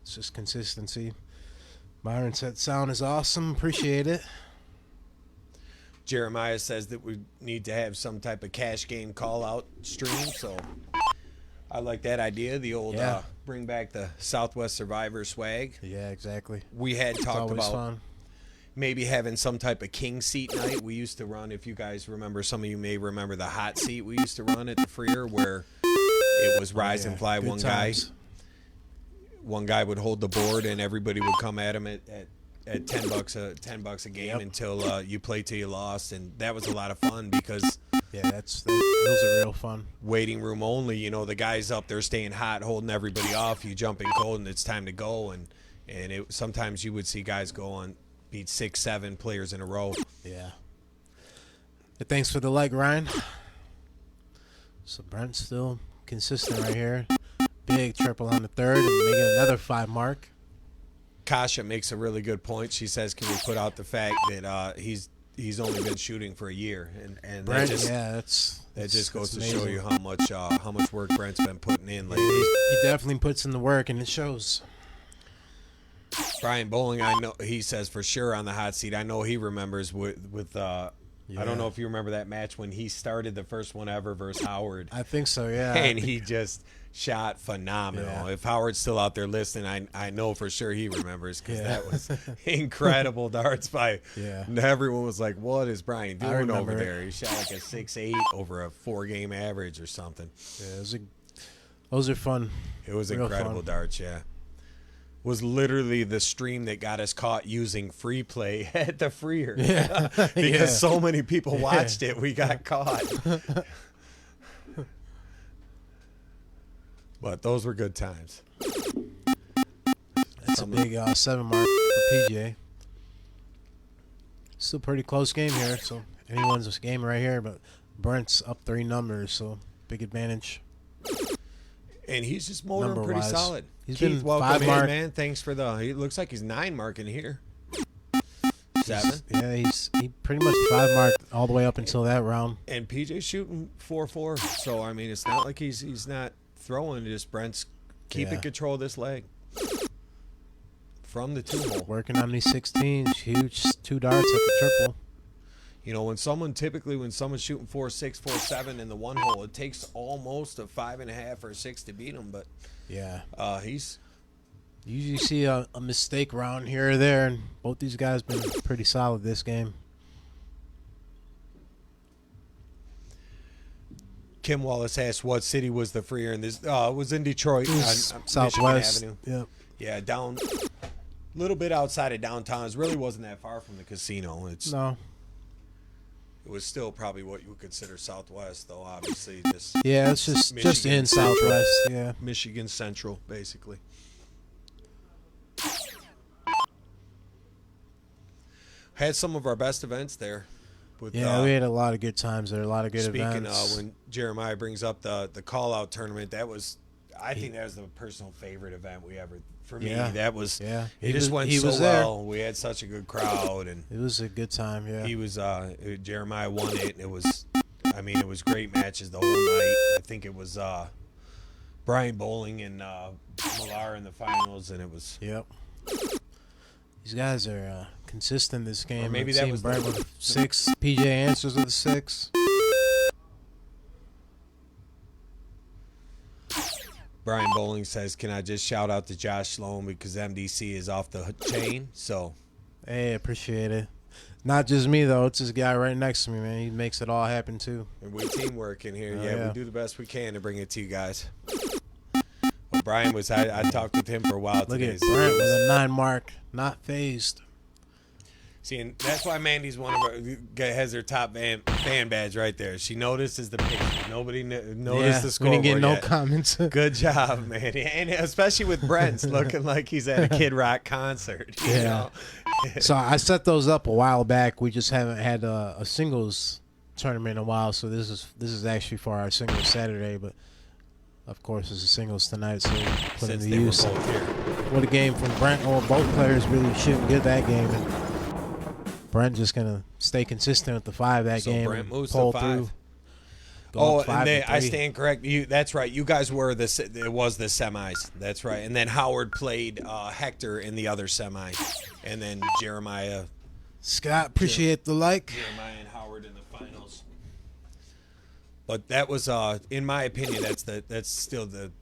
It's just consistency. Myron said sound is awesome. Appreciate it. Jeremiah says that we need to have some type of cash game call-out stream, so I like that idea. The old bring back the Southwest Survivor swag. Yeah, exactly. We had It's talked always about fun. maybe having some type of king seat night. We used to run, if you guys remember, some of you may remember the hot seat we used to run at the Freer, where it was rise and fly. Good One times. guy would hold the board, and everybody would come at him at $10 a game until you play till you lost, and that was a lot of fun because Yeah, those are real fun. waiting room only. You know, the guys up there staying hot, holding everybody off. You jump in cold, and it's time to go. And sometimes you would see guys go on beat 6-7 players in a row. Yeah. But thanks for the like, Ryan. So Brent's still consistent right here. Big triple on the third and making another 5 mark. Kasha makes a really good point. She says, "Can we put out the fact that he's only been shooting for a year?" And Brent, that just goes to show you how much work Brent's been putting in lately. He definitely puts in the work, and it shows. Brian Bowling, I know he says for sure on the hot seat. I know he remembers with I don't know if you remember that match when he started the first one ever versus Howard. I think so, yeah. And he just shot phenomenal. Yeah. If Howard's still out there listening, I know for sure he remembers because that was incredible darts by. Yeah. And everyone was like, "What is Brian doing remember over it. there?" He shot like a 6.8 over a 4-game average or something. Yeah, those are fun. It was Real incredible fun. darts, yeah. Was literally the stream that got us caught using free play at the Freer. Yeah. Because so many people watched it, we got caught. But those were good times. That's a big 7 mark for PJ. Still pretty close game here, so anyone's game right here, but Brent's up 3 numbers, so big advantage. And he's just motoring pretty Number-wise. solid. He's Keith, been welcome 5 in, mark. man. Thanks for he looks like he's 9 marking here. 7. Yeah, he pretty much 5 marked all the way up until that round. And PJ's shooting 4-4. So, I mean, it's not like he's not throwing. Just Brent's keeping control of this leg. From the 2-hole. Working on these 16s, huge 2 darts at the triple. You know, when someone's shooting 4-6, 4-7 in the 1-hole, it takes almost a 5.5 or a 6 to beat him. But Yeah. he's You usually see a mistake round here or there, and both these guys been pretty solid this game. Kim Wallace asked what city was the Freer, and this it was in Detroit, on Southwest. Michigan Avenue. Yep. Yeah, down a little bit outside of downtown. It really wasn't that far from the casino. No. It was still probably what you would consider Southwest, though. Obviously, Yeah, it's just Michigan in Central. Southwest. Yeah. Michigan Central, basically. Had some of our best events there. With, Yeah, we had a lot of good times there. A lot of good speaking events. when Jeremiah brings up the call out tournament, I think that was the personal favorite event we ever. For me, that was. Yeah. It just went so well. We had such a good crowd, and It was a good time. Yeah. he was. Jeremiah won it, and it was. I mean, it was great matches the whole night. I think it was Brian Bowling and Millar in the finals, and it was. Yep. These guys are consistent this game. Or maybe I've that seen was Brent with 6. PJ answers with a 6. Brian Bowling says, "Can I just shout out to Josh Sloan because MDC is off the chain?" So, hey, appreciate it. Not just me though; it's this guy right next to me, man. He makes it all happen too. and we teamwork in here. Oh, Yeah, yeah. we do the best we can to bring it to you guys. Well, Brian was. I talked with him for a while Look today. at Brent with a 9 mark, not phased. See, and that's why Mandy's one of our has her top fan badge right there. She notices the picture. Nobody noticed the We scoreboard didn't get no yet. comments. Good job, man, and especially with Brent's looking like he's at a Kid Rock concert. You Yeah. know? So I set those up a while back. We just haven't had a singles tournament in a while. So this is actually for our singles Saturday, but of course it's a singles tonight. So put Since in they the were use. both here. What a game from Brent. Oh, both players really shouldn't get that game. And Brent just gonna stay consistent with the 5 that So game. Brent and moves pull to 5. through. Go Oh, up 5 and to I 3. stand correct. That's right. You guys were it was the semis. That's right. And then Howard played Hector in the other semi, and then Jeremiah Scott, appreciate the like. and Howard in the finals. But that was, in my opinion, that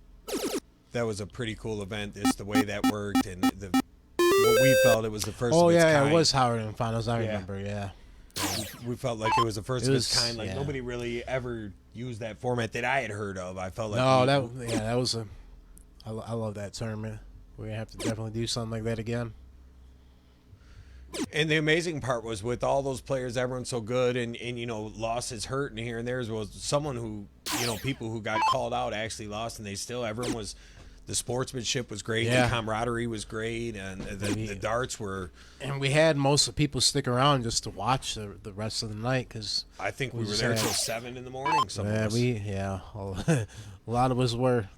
was a pretty cool event. It's the way that worked, and what we felt it was the first. Oh of its yeah, kind. it was Howard in the finals. I Yeah. remember. Yeah. We felt like it was the first It of its was- kind. Like yeah. nobody really ever used that format that I had heard of. I felt like No, that was a. I love that tournament. We're gonna have to definitely do something like that again. And the amazing part was with all those players, everyone's so good, and losses hurt, and here and there was someone who, people who got called out actually lost, and everyone was, the sportsmanship was great, Yeah. the camaraderie was great, and the darts were. And we had most of the people stick around just to watch the rest of the night because I think we were just there had- till 7 in the morning. Some of us. a lot of us were.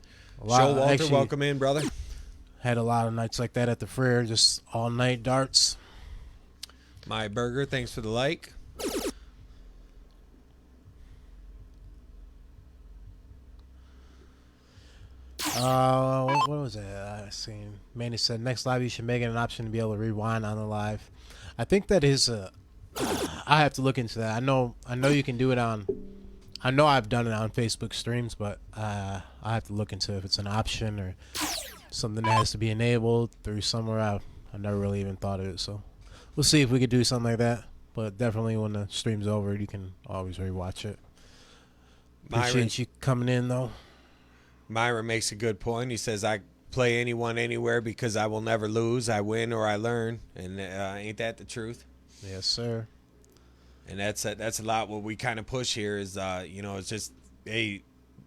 Joe Walter, actually welcome in, brother. had a lot of nights like that at the Freer, just all night darts. My burger, thanks for the like. What was it? I seen Manny said next live you should make it an option to be able to rewind on the live. I think that is I have to look into that. I know you can do it on. I know I've done it on Facebook streams, but I have to look into if it's an option or something that has to be enabled through somewhere. I never really even thought of it, so we'll see if we could do something like that. But definitely when the stream's over, you can always rewatch it. Appreciate you coming in though. Myra makes a good point. He says, I play anyone anywhere because I will never lose. I win or I learn. And ain't that the truth? Yes, sir. And that's a lot what we kind of push here is, it's just, hey,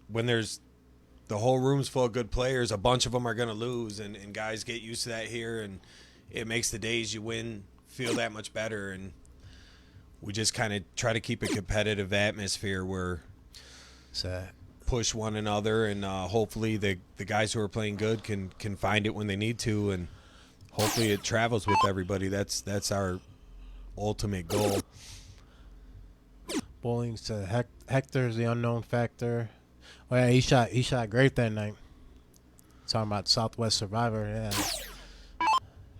when there's the whole room's full of good players, a bunch of them are going to lose. And guys get used to that here. And it makes the days you win feel that much better. And we just kind of try to keep a competitive atmosphere where push one another, and hopefully the guys who are playing good can find it when they need to, and hopefully it travels with everybody. That's our ultimate goal. Bowling said Hector's the unknown factor. Oh yeah, he shot great that night. Talking about Southwest Survivor, yeah.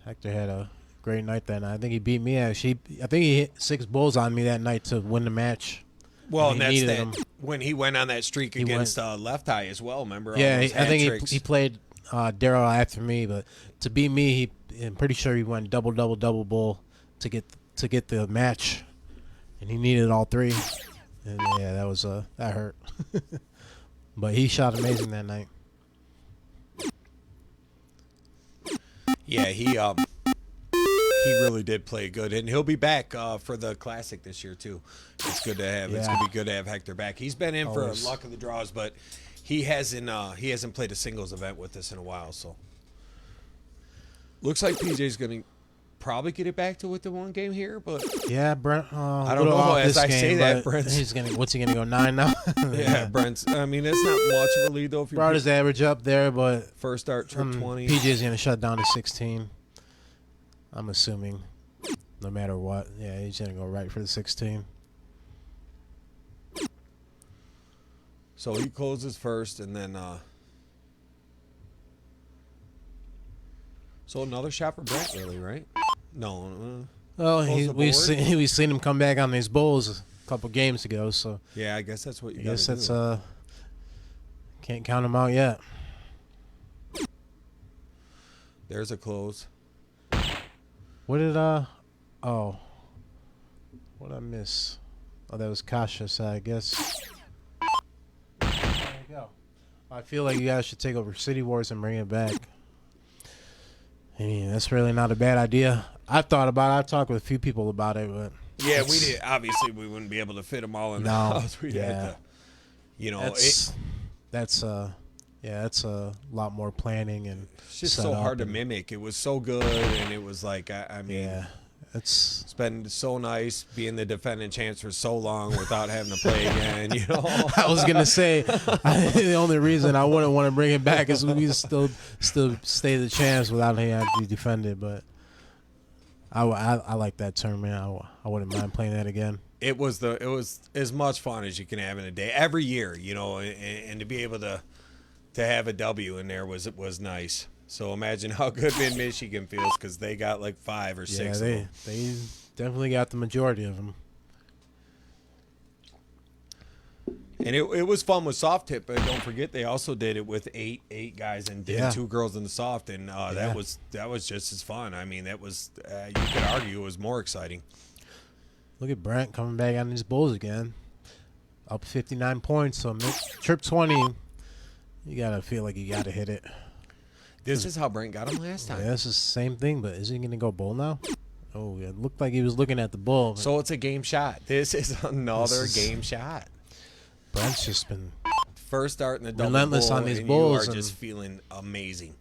Hector had a great night that night. I think he beat me. I think he hit 6 bulls on me that night to win the match. Well, And and he that's needed that when he went on that streak against Left Eye as well. Remember? All Yeah, those I think hat-tricks? he played Daryl after me, but to beat me, I'm pretty sure he went double bull to get the match, and he needed all 3. And yeah, that hurt. But he shot amazing that night. Yeah, he really did play good, and he'll be back for the Classic this year too. It's good to have. It's Yeah. gonna be good to have Hector back. He's been in Always. for luck of the draws, but he hasn't played a singles event with us in a while. So looks like PJ's gonna probably get it back to with the one game here, but Yeah, Brent. I don't know. As I say that, Brent. What's he gonna go 9 now? yeah, Brent's. I mean, it's not much of a lead though. If you Brought his average up there, but first start trip 20. PJ's gonna shut down to 16. I'm assuming, no matter what. Yeah, he's gonna go right for the 16. So he closes first, and then so another shot for Brent, really, right? No. Well, Close the we've board. seen him come back on these bulls a couple games ago, so Yeah, I guess that's what you I got guess to that's do. can't count him out yet. There's a close. What did oh, what did I miss? Oh, that was Kasha, so I guess. There you go. I feel like you guys should take over City Wars and bring it back. I mean, that's really not a bad idea. I've thought about it. I've talked with a few people about it, but Yeah, we did. Obviously, we wouldn't be able to fit them all in the house. We'd have to, you know, that's a lot more planning and it's just so hard to mimic. It was so good, and it was like, I mean, yeah, it's been so nice being the defending champs for so long without having to play again. You know, I was gonna say the only reason I wouldn't want to bring it back is we still stay the champs without having to be defended. But I like that tournament. I wouldn't mind playing that again. It was as much fun as you can have in a day every year. You know, and to be able to have a W in there was nice. So imagine how good Mid-Michigan feels because they got like 5 or 6 of them. They definitely got the majority of them. And it was fun with soft tip, but don't forget they also did it with eight guys and 2 girls in the soft, and that was just as fun. I mean, that was you could argue it was more exciting. Look at Brent coming back on these Bulls again, up 59 points. So trip 20, you gotta feel like you gotta hit it. This is how Brent got him last time. Yeah, this is the same thing, but is he going to go bull now? Oh, it looked like he was looking at the bull. So it's a game shot. This is another game shot. Brent's just been first start in the double relentless bull, on these and bulls. You are just feeling amazing.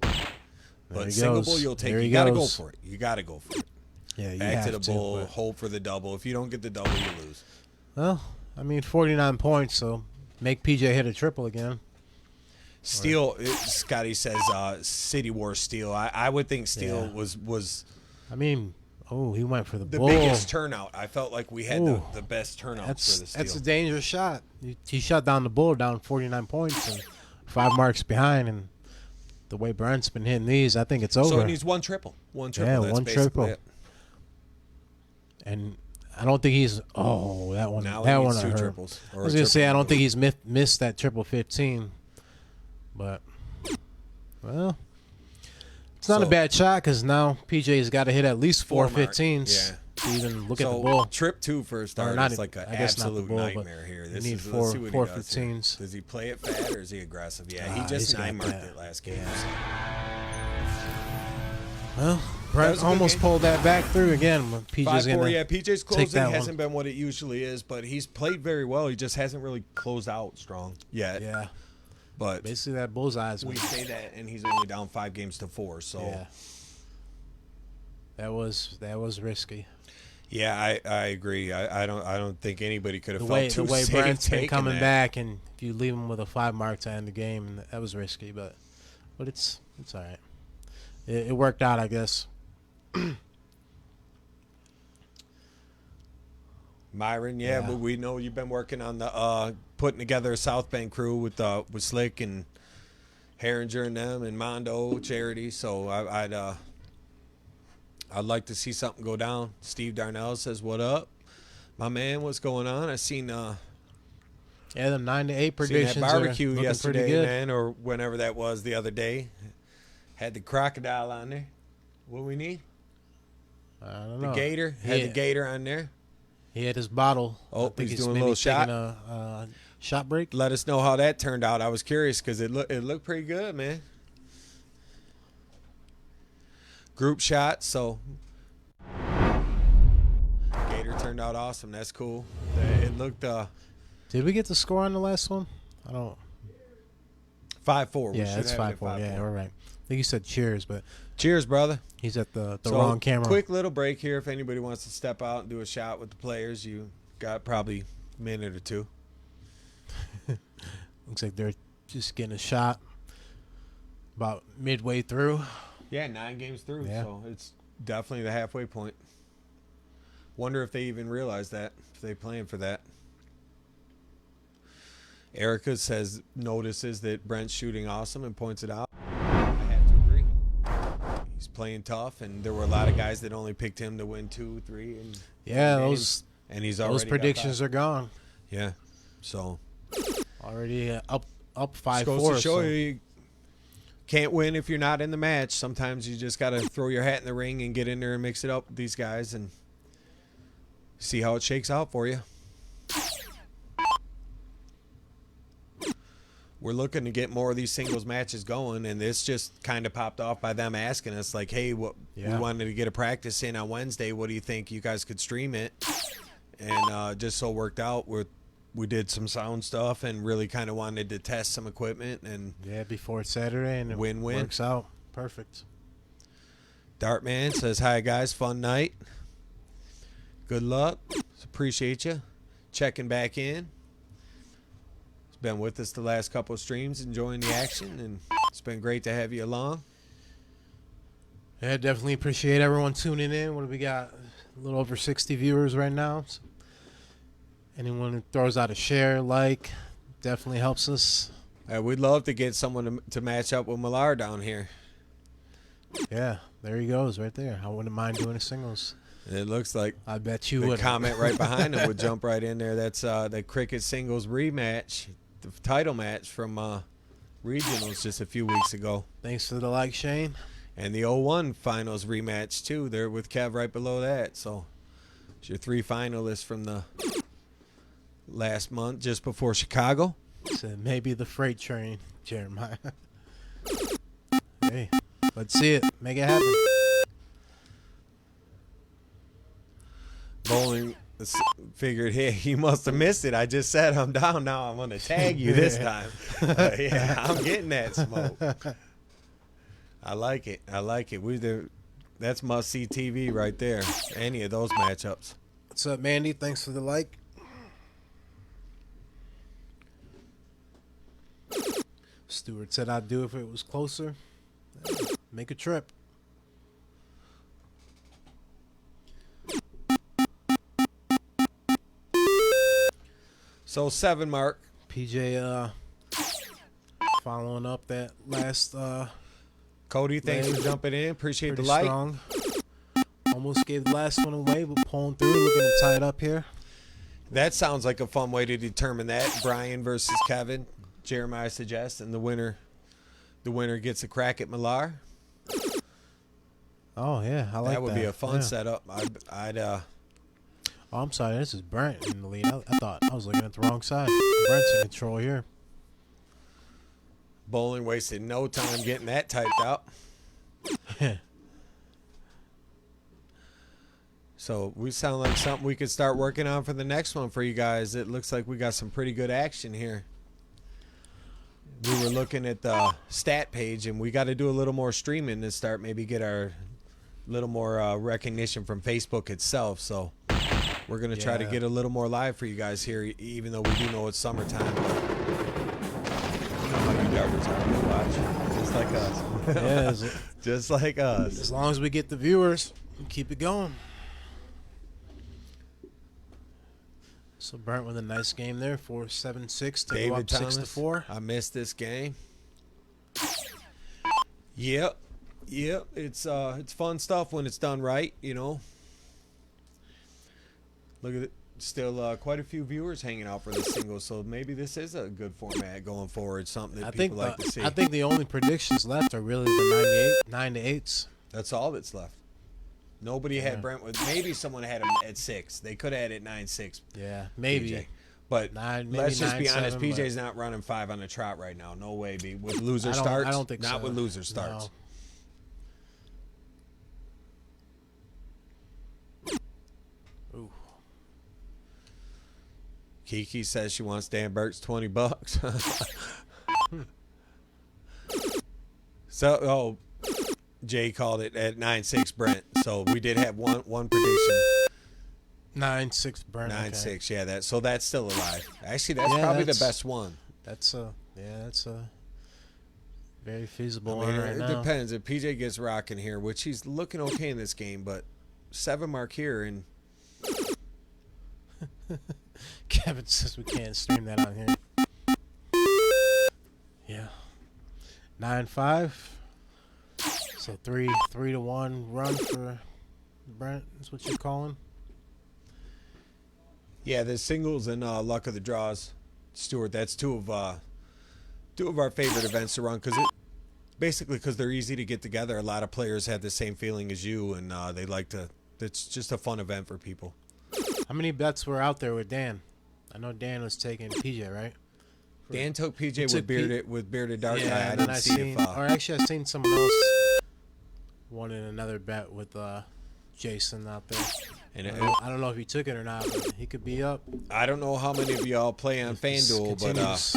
There But single bull you'll take. You got to go for it. You got to go for it. Yeah, you Back have to the bull, hope for the double. If you don't get the double, you lose. Well, I mean, 49 points, so make PJ hit a triple again. Steele, Scotty says City War Steele. I would think Steele was. I mean, he went for the bull. Biggest turnout. I felt like we had the best turnout for the Steele. That's a dangerous shot. He shut down the bull down 49 points and 5 marks behind. And the way Brent's been hitting these, I think it's over. So it needs one triple. One triple. Yeah, that's one triple. It. And I don't think he's. Oh, that one. Now that he one needs I 2 heard. triples. I was gonna say I don't think he's missed that triple 15. But, well, it's not a bad shot because now PJ's got to hit at least 4 15s to even look at the bull. Trip 2 for a start is like an absolute nightmare here. This is 4 15s. Does he play it fat or is he aggressive? Yeah, he just 9-marked it last game. Well, Brent almost pulled that back through again. PJ's 5-4, yeah, PJ's closing hasn't been what it usually is, but he's played very well. He just hasn't really closed out strong yet. Yeah. But basically that bullseye's. We say that, and he's only down 5 games to 4. So yeah, that was risky. Yeah, I agree. I don't think anybody could have felt too the way safe Brent's been coming that. back, and if you leave him with a 5 mark to end the game, that was risky. But it's all right. It worked out, I guess. Myron, but we know you've been working on the putting together a South Bend crew with Slick and Herringer and them and Mondo Charity. So I'd like to see something go down. Steve Darnell says, "What up, my man? What's going on?" I seen the 9-8 predictions. Seen that barbecue are yesterday, man, or whenever that was the other day. Had the crocodile on there. What we need? I don't know. The gator had the gator on there. He had his bottle. Oh, I think he's doing a little shot. A shot break. Let us know how that turned out. I was curious because it looked pretty good, man. Group shot, so gator turned out awesome. That's cool. It looked. Did we get the score on the last one? I don't. 5-4. Yeah, it's 5-4. Yeah, we're right. I think you said cheers, but cheers, brother. He's at the wrong camera. Quick little break here. If anybody wants to step out and do a shot with the players, you got probably a minute or 2. Looks like they're just getting a shot about midway through. Yeah, 9 games through, yeah. So it's definitely the halfway point. Wonder if they even realize that, if they plan for that. Erica notices that Brent's shooting awesome and points it out. I have to agree. He's playing tough, and there were a lot of guys that only picked him to win 2, 3, and those those predictions are gone. Yeah, so already up 5-4. Goes to show you can't win if you're not in the match. Sometimes you just got to throw your hat in the ring and get in there and mix it up with these guys and see how it shakes out for you. We're looking to get more of these singles matches going, and this just kind of popped off by them asking us, like, hey, we wanted to get a practice in on Wednesday. What do you think? You guys could stream it? And just so worked out, we did some sound stuff and really kind of wanted to test some equipment. And yeah, before Saturday, and it win-win. Works out. Perfect. Dartman says, hi, guys. Fun night. Good luck. Appreciate you checking back in. Been with us the last couple of streams, enjoying the action, and it's been great to have you along. Yeah, definitely appreciate everyone tuning in. What do we got? A little over 60 viewers right now. So anyone who throws out a share, like, definitely helps us. We'd love to get someone to match up with Millar down here. Yeah, there he goes right there. I wouldn't mind doing a singles. It looks like I bet you the would. comment right behind him would jump right in there. That's the cricket singles rematch. The title match from regionals just a few weeks ago. Thanks for the like, Shane. And the 01 finals rematch too. They're with Kev right below that. So it's your 3 finalists from the last month, just before Chicago. So maybe the freight train, Jeremiah. Hey, let's see it. Make it happen. Bowling figured, hey, you must have missed it. I just said I'm down now. I'm going to tag you this time. Yeah, I'm getting that smoke. I like it. I like it. That's must-see TV right there. Any of those matchups. What's up, Mandy? Thanks for the like. Stewart said I'd do if it was closer. Make a trip. So 7 mark. PJ following up that last Cody, thanks for jumping in. Appreciate the pretty like. strong. Almost gave the last one away, but pulling through, looking to tie it up here. That sounds like a fun way to determine that. Brian versus Kevin. Jeremiah suggests, and the winner gets a crack at Millar. Oh yeah, I like that. That would be a fun Yeah. setup. I'd Oh, I'm sorry. This is Brent in the lead. I thought I was looking at the wrong side. Brent's in control here. Bowling wasted no time getting that typed out. So we sound like something we could start working on for the next one for you guys. It looks like we got some pretty good action here. We were looking at the stat page, and we got to do a little more streaming to start maybe get our little more recognition from Facebook itself. So we're going to try to get a little more live for you guys here, even though we do know it's summertime. But you know how you darters are. You'll watch. Just like us. Yeah, Just like us. as long as we get the viewers, we keep it going. So Brent with a nice game there, 4-7-6 to go up 6-4. I missed this game. Yep. It's fun stuff when it's done right, you know. Look at it. Still quite a few viewers hanging out for the singles, so maybe this is a good format going forward. Something that people like to see. I think the only predictions left are really the 9-8s. That's all that's left. Nobody had Brent with. Maybe someone had him at 6. They could have had it 9-6. Yeah, maybe. PJ. But let's just be honest. 9-7, PJ's not running 5 on the trot right now. No way. With loser starts. I don't think not so. with loser starts. No. Ooh. Kiki says she wants Dan Burke's $20. So, Jay called it at 9-6 Brent. So we did have one prediction. 9-6 Brent. 9-6, okay. yeah. That's still alive. Actually, that's probably the best one. That's a very feasible I mean, one right it now. depends. If PJ gets rocking here, which he's looking okay in this game, but 7 mark here and Kevin says we can't stream that on here. Yeah. 9-5. So 3-1 run for Brent is what you're calling. yeah, the singles and luck of the draws, Stuart. That's two of our favorite events to run because basically because they're easy to get together. A lot of players have the same feeling as you, and they like to. It's just a fun event for people. How many bets were out there with Dan? I know Dan was taking PJ, right? Dan took PJ took with bearded dark guy. Yeah, I and then didn't I see seen, if. or actually I seen someone else won in another bet with Jason out there. And I don't know if he took it or not, but he could be up. I don't know how many of y'all play on If this FanDuel, continues.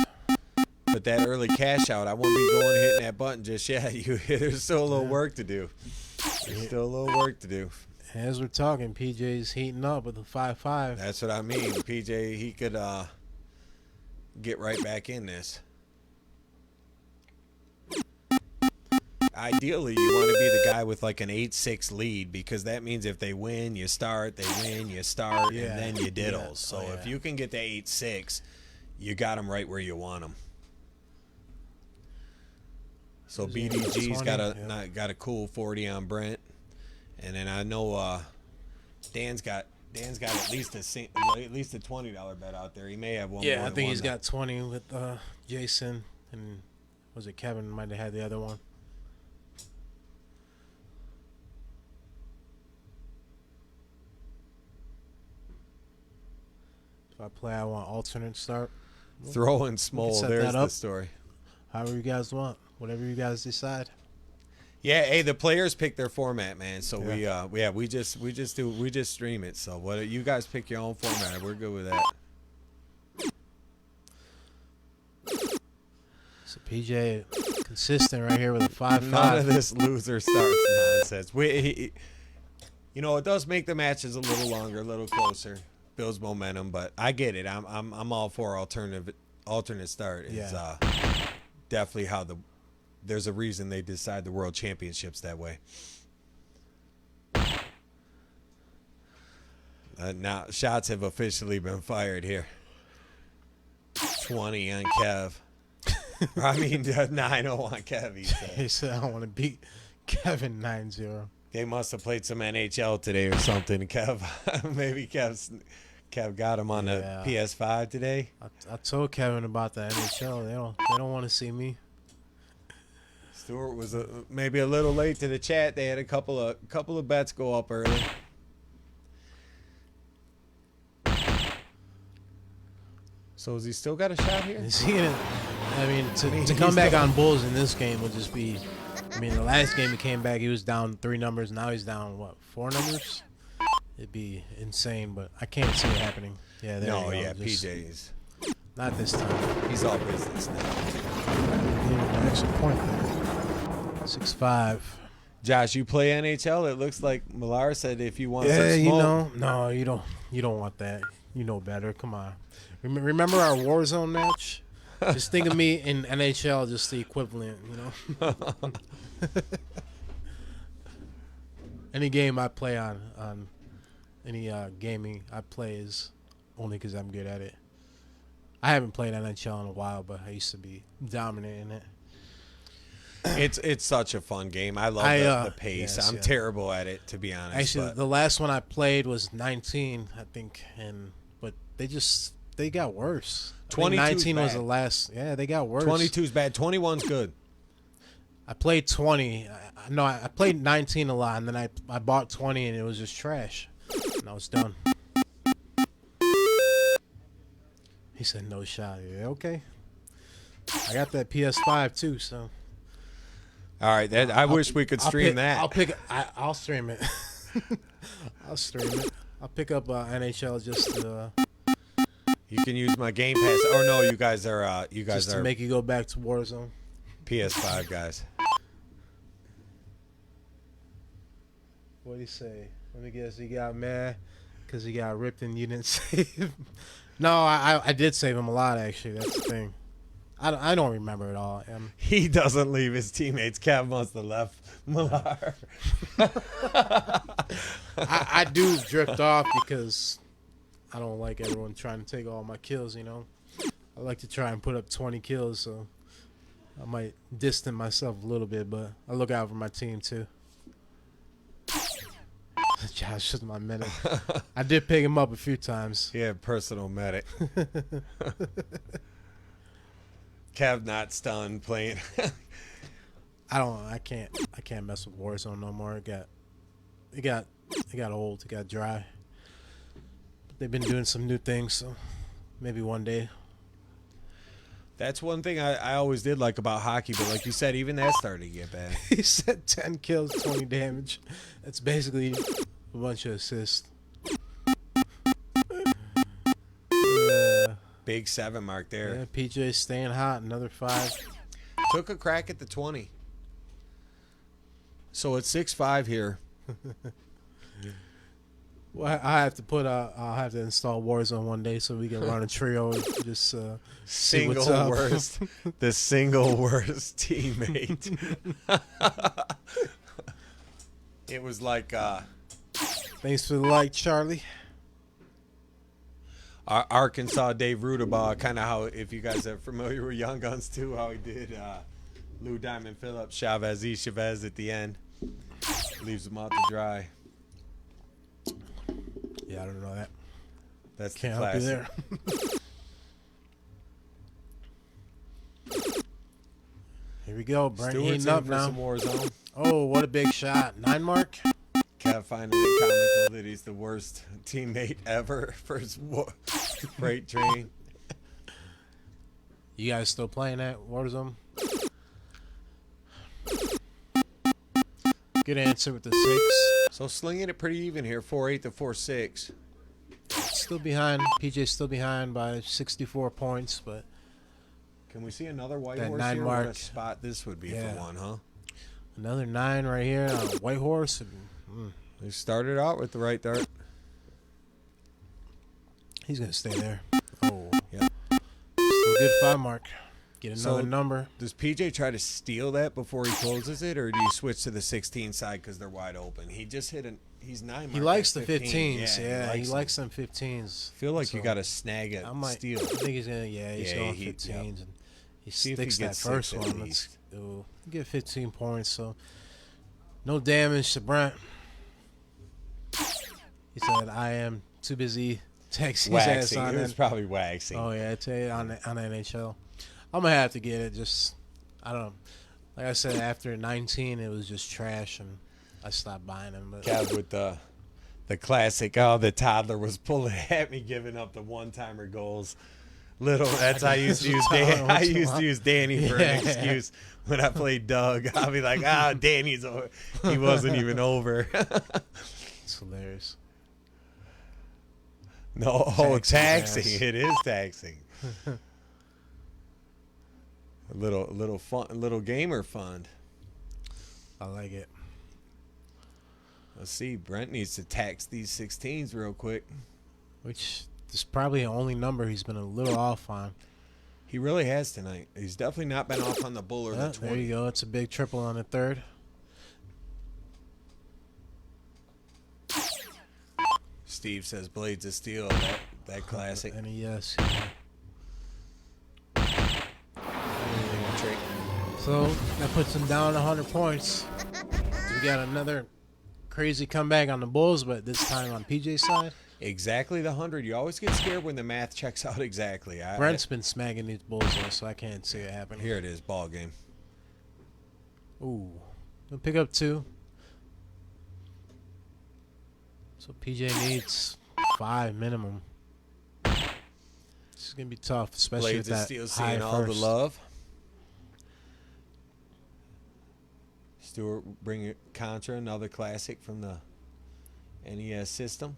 but that early cash out, I won't be going hitting that button just yet. There's still a little work to do. There's still a little work to do. As we're talking, PJ's heating up with a 5-5. That's what I mean. PJ, he could get right back in this. Ideally, you want to be the guy with like an 8-6 lead, because that means if they win, you start. They win, you start, Yeah. and then you diddle. Yeah. So Oh, if yeah. you can get to 8-6, you got them right where you want them. So Who's he at, BDG's 20? got a cool 40 on Brent, and then I know Dan's got at least a $20 bet out there. He may have one. Yeah, more I than think one he's though. got 20 with Jason, and was it Kevin might have had the other one. If I play, I want alternate start. Throwing Small. set There's that the up. story. However you guys want, whatever you guys decide. Yeah, hey, the players pick their format, man. So we just stream it. So what you guys pick your own format. We're good with that. So PJ consistent right here with a 5-5. None of this loser starts nonsense. It does make the matches a little longer, a little closer, builds momentum. But I get it. I'm all for alternate start. Is Yeah. definitely how there's a reason they decide the world championships that way. Now shots have officially been fired here. 20 on Kev. I mean 9-0 on Kev. He said. He said, I want to beat Kevin 9-0. They must have played some NHL today or something. Kev, maybe Kev got him on the PS5 today. I told Kevin about the NHL. They don't want to see me. Stuart was maybe a little late to the chat. They had a couple of bets go up early. So has he still got a shot here? Is he gonna? I mean, to he's come back still- on Bulls in this game would just be. I mean, the last game he came back, he was down 3 numbers. Now he's down 4 numbers? It'd be insane, but I can't see it happening. Yeah, there No, you go. yeah, Just PJ's. not this time. He's all business now. Yeah, extra point there. 6-5. Josh, you play NHL? It looks like Millar said if you want some Yeah, smoke. no, you don't want that. You know better. Come on. Remember our Warzone match? Just think of me in NHL, just the equivalent, Any game I play on any gaming I play is only because I'm good at it. I haven't played NHL in a while, but I used to be dominant in it. It's such a fun game. I love the pace. yes, I'm yeah. terrible at it, to be honest. Actually, but the last one I played was 19, I think, but they got worse. I think 22 's 19 was bad. the last. Yeah, they got worse. 22's bad. 21's good. I played 20. I played 19 a lot, and then I bought 20, and it was just trash. And I was done. He said no shot. Yeah, okay. I got that PS5 too, so. All right, I wish we could stream that. I'll stream it. I'll stream it. I'll pick up NHL just You can use my Game Pass. Or no, you guys are to make you go back to Warzone. PS5 guys. What did he say? Let me guess. He got mad because he got ripped and you didn't save him. No, I did save him a lot, actually. That's the thing. I don't remember it all. He doesn't leave his teammates. Cav must have left Millar. I do drift off because I don't like everyone trying to take all my kills, I like to try and put up 20 kills, so I might distance myself a little bit, but I look out for my team, too. Josh is my medic. I did pick him up a few times. Yeah, personal medic. Cav not stunned playing. I can't mess with Warzone no more. It got old. It got dry. They've been doing some new things, so maybe one day. That's one thing I always did like about hockey, but like you said, even that started to get bad. He said 10 kills, 20 damage. That's basically a bunch of assists. Big 7 mark there. Yeah, PJ staying hot. Another 5. Took a crack at the 20. So it's 6-5 here. Well, I have to I'll have to install Warzone one day so we can run a trio and just see what's Single up. worst. The single worst teammate. It was like Thanks for the like, Charlie. Arkansas Dave Rudabaugh, kind of how, if you guys are familiar with Young Guns too, how he did Lou Diamond Phillips, Chavez at the end. Leaves them out to dry. Yeah, I don't know that. That's Can't the help you classic. there. Here we go, Brent Stewart's heating in up for now. some Warzone. Oh, what a big shot. 9 mark. Kev finding it comical that he's the worst teammate ever for his freight train. You guys still playing that Warzone? Good answer with the 6. So slinging it pretty even here, 4-8 to 4-6. Still behind. PJ's still behind by 64 points, but Can we see another white That horse 9 here? mark. What a spot this would be Yeah. for one, huh? another 9 right here. White horse. They started out with the right dart. He's gonna stay there. Oh, Yeah. still good 5 mark. Get So- another number. Does PJ try to steal that before he closes it, or do you switch to the 16 side because they're wide open? He just hit he's 9 mark. He likes the at 15s. Yeah, he likes them 15s. I feel like you So, got to snag it, I might. steal I it. think he's gonna. Yeah, he's Yeah, going he- 15s, and he See if he sticks that gets first 6 at one. least. Ooh, get 15 points. So no damage to Brent. He said, "I am too busy texting his ass Waxing. on It was it." probably waxing. Oh yeah, I tell you on NHL. I'm gonna have to get it. Just I don't know. Like I said, after 19, it was just trash, and I stopped buying them. But Kev with the classic, oh, the toddler was pulling at me, giving up the one-timer goals. That's I used to use Dan. I used to use Danny for an excuse when I played Doug. I'll be like, Danny's over. He wasn't even over. it's hilarious. No, taxing. Taxing, yes. It is taxing. A little fun, little gamer fund. I like it. Let's see. Brent needs to tax these 16s real quick. Which is probably the only number he's been a little off on. He really has tonight. He's definitely not been off on the bull or Yeah, the 20. there you go. It's a big triple on the 3rd. Steve says Blades of Steel. That classic. And yes. Trick. So that puts him down 100 points. We got another crazy comeback on the Bulls, but this time on PJ's side. Exactly the 100. You always get scared when the math checks out exactly. Brent's been smacking these Bulls, though, so I can't see it happening. Here it is, ball game. Ooh. We'll pick up 2. So PJ needs 5 minimum. This is going to be tough, especially Blades with of that Steel high seeing all the first. love. Stewart bringing Contra, another classic from the NES system.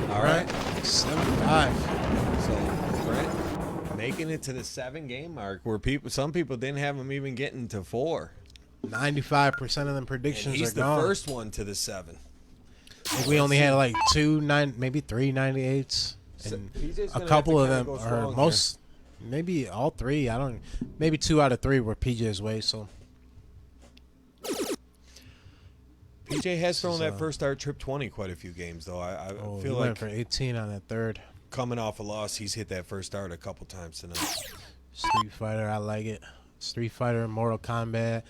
All right. 7-5. So Brent making it to the 7 game mark where some people didn't have him even getting to 4. 95% of them And predictions he's are the gone. first one to the 7. I think we only had like 3 98s. So And PJ's a gonna have couple to of kinda them go are strong most, maybe all 3. I don't. Maybe 2 out of 3 were PJ's way. So PJ has thrown is, that first start trip 20 quite a few games though. I he feel went like for 18 on that 3rd. coming off a loss, he's hit that first start a couple times tonight. Street Fighter, I like it. Street Fighter, Mortal Kombat,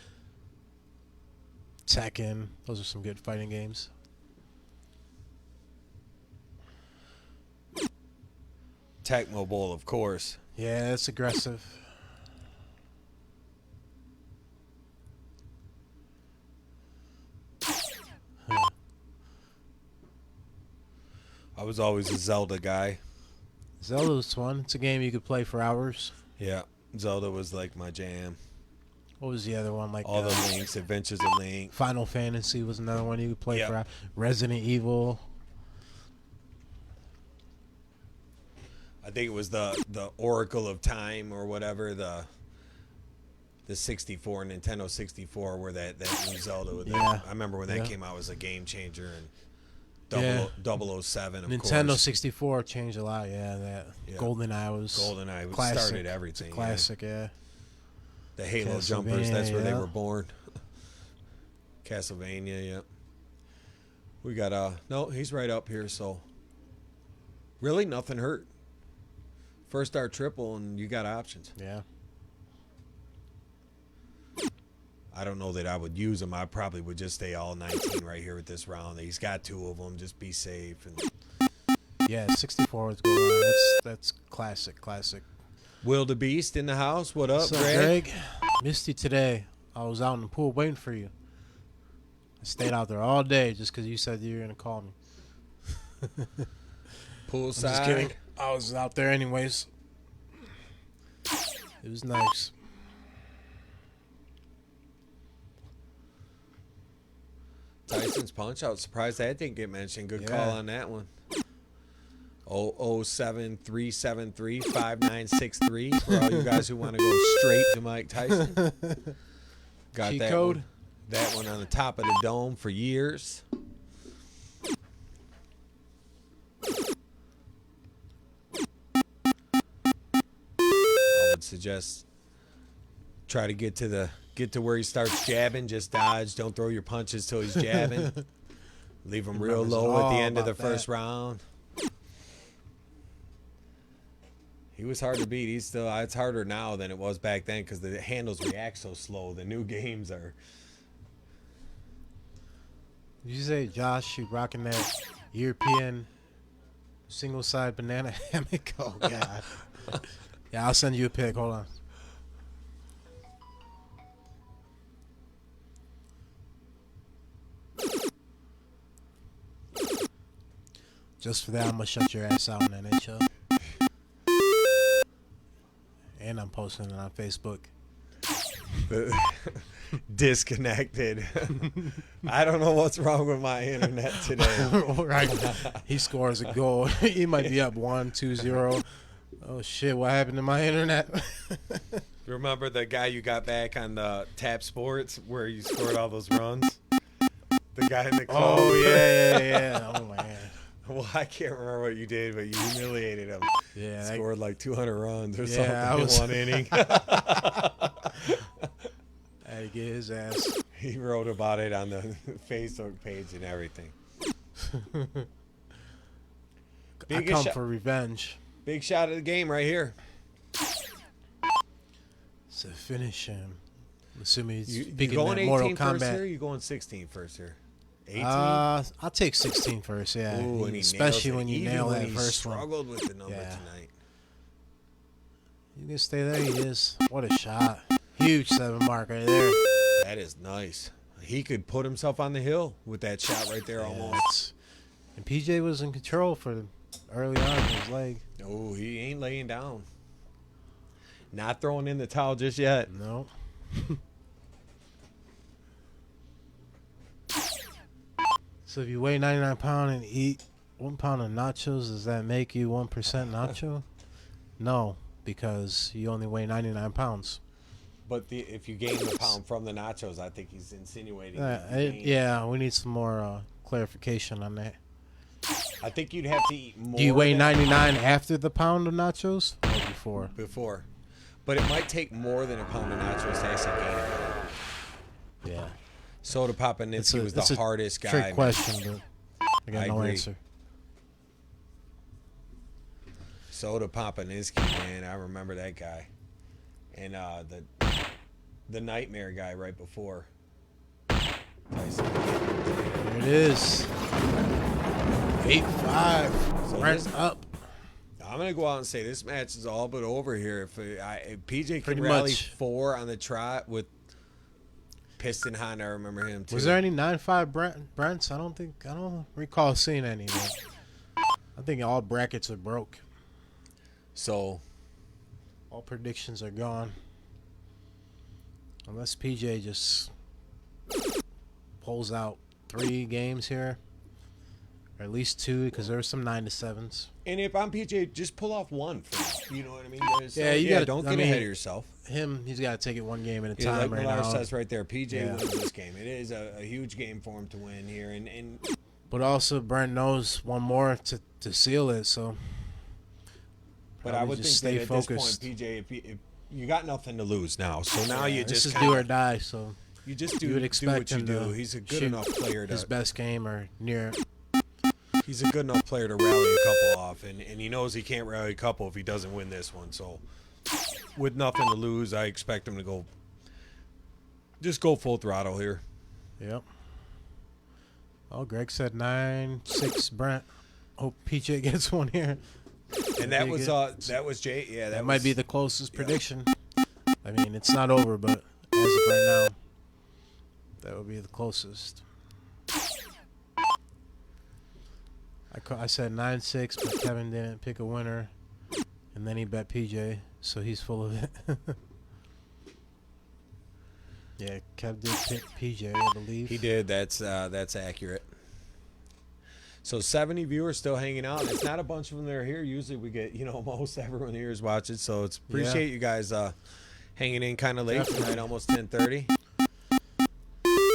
Tekken. Those are some good fighting games. Tecmo Bowl, of course. Yeah, it's aggressive. I was always a Zelda guy. Zelda's fun. It's a game you could play for hours. Yeah, Zelda was like my jam. What was the other one? Like All the Links, Adventures of Link. Final Fantasy was another one you could play Yep. for. Resident Evil. I think it was the Oracle of Time or whatever, the 64, Nintendo 64, where that new Zelda with Yeah. that. I remember when that Yeah. came out, it was a game changer. And Yeah. 007, of Nintendo course. 64 changed a lot. Yeah, that Yeah. GoldenEye was GoldenEye classic. started everything. It's a classic, yeah. The Halo jumpers, that's where they Castlevania, were born. Castlevania, yeah. We got no, he's right up here, so really nothing hurt. First star triple and you got options. Yeah. I don't know that I would use them. I probably would just stay all 19 right here with this round. He's got 2 of them. Just be safe. And Yeah, 64 was GoldenEye. That's classic. Will the Beast in the house. What up, What's up, Greg? Greg? Missed you today. I was out in the pool waiting for you. I stayed out there all day just because you said you were going to call me. I'm just kidding. Poolside. I was out there anyways. It was nice. Tyson's Punch. I was surprised that didn't get mentioned. Good Yeah. call on that one. 007-373-5963 for all you guys who want to go straight to Mike Tyson. Got Cheat that code? one. That one on the top of the dome for years. I would suggest try to get to where he starts jabbing. Just dodge. Don't throw your punches till he's jabbing. Leave him real Remembers low at the all end of the about first that. round. He was hard to beat. He's still. It's harder now than it was back then because the handles react so slow. The new games are. Did you say, Josh, you rocking that European single side banana hammock? Oh, God. Yeah, I'll send you a pic. Hold on. Just for that, I'm going to shut your ass out on NHL. And I'm posting it on Facebook. Disconnected. I don't know what's wrong with my internet today. Right. He scores a goal. He might be up 1-2-0. Oh, shit. What happened to my internet? Remember the guy you got back on the Tap Sports where you scored all those runs? The guy in the club. Oh, yeah. Oh, man. Well, I can't remember what you did, but you humiliated him. Yeah. Scored like 200 runs or Yeah, something I was- in one inning. I had to get his ass. He wrote about it on the Facebook page and everything. I Big come shot- for revenge. Big shot of the game right here. So finish him. I'm assuming he's You speaking going that Mortal 18 first here? Kombat. You going 16 first here? 18? I'll take 16 first, yeah. Ooh, and he Especially nails it. when you Even nail when that he first one. struggled with the number Yeah. tonight. You can stay there. He is. What a shot. Huge 7 mark right there. That is nice. He could put himself on the hill with that shot right there almost. It's- And PJ was in control for early on in his leg. Oh, he ain't laying down. Not throwing in the towel just yet. No. So if you weigh 99 pounds and eat 1 pound of nachos, does that make you 1% nacho? No, because you only weigh 99 pounds. But if you gain the pound from the nachos, I think he's insinuating. that you gained. Yeah, we need some more clarification on that. I think you'd have to eat more. Do you weigh than 99 after the pound of nachos or before? before? But it might take more than a pound of nachos to actually gain a pound. Yeah. Soda Popinitsky was the hardest guy. Trick man. question, but I got I no agree. answer. Soda Popinitsky, man, I remember that guy. And the Nightmare guy right before Tyson. Here it is. 8-5. So Brent this- up. I'm gonna go out and say this match is all but over here. If PJ can Pretty rally much. 4 on the trot with Piston Honda, I remember him too. Was there any 9-5 Brents? I don't recall seeing any. But I think all brackets are broke. So All predictions are gone. Unless PJ just pulls out 3 games here. Or at least 2, because there were some 9-7s. and if I'm PJ, just pull off 1 for me. You know what I mean? Don't get ahead of yourself. He's got to take it one game at a Yeah, time like right Millar now. says right there, PJ wins this game. It is a huge game for him to win here, and But also, Brent knows one more to seal it, so. but I would think just that stay at focused. this point, PJ, if you got nothing to lose now, so now you This just is kinda, do or die, so you just you would do expect what you him do. to He's a good shoot enough player his to best game or near it. he's a good enough player to rally a couple off, and he knows he can't rally a couple if he doesn't win this one. So with nothing to lose, I expect him to go full throttle here. Yep. Oh, Greg said 9-6 Brent. Hope PJ gets one here. And that was Jay. Yeah, That might be the closest prediction. I mean, it's not over, but as of right now, that would be the closest. I said 9-6, but Kevin didn't pick a winner, and then he bet PJ, so he's full of it. Yeah, Kev did pick PJ, I believe. He did. That's accurate. So 70 viewers still hanging out. It's not a bunch of them that are here. Usually we get, most everyone here is watching. So it's appreciate you guys hanging in kind of late tonight, almost 10:30.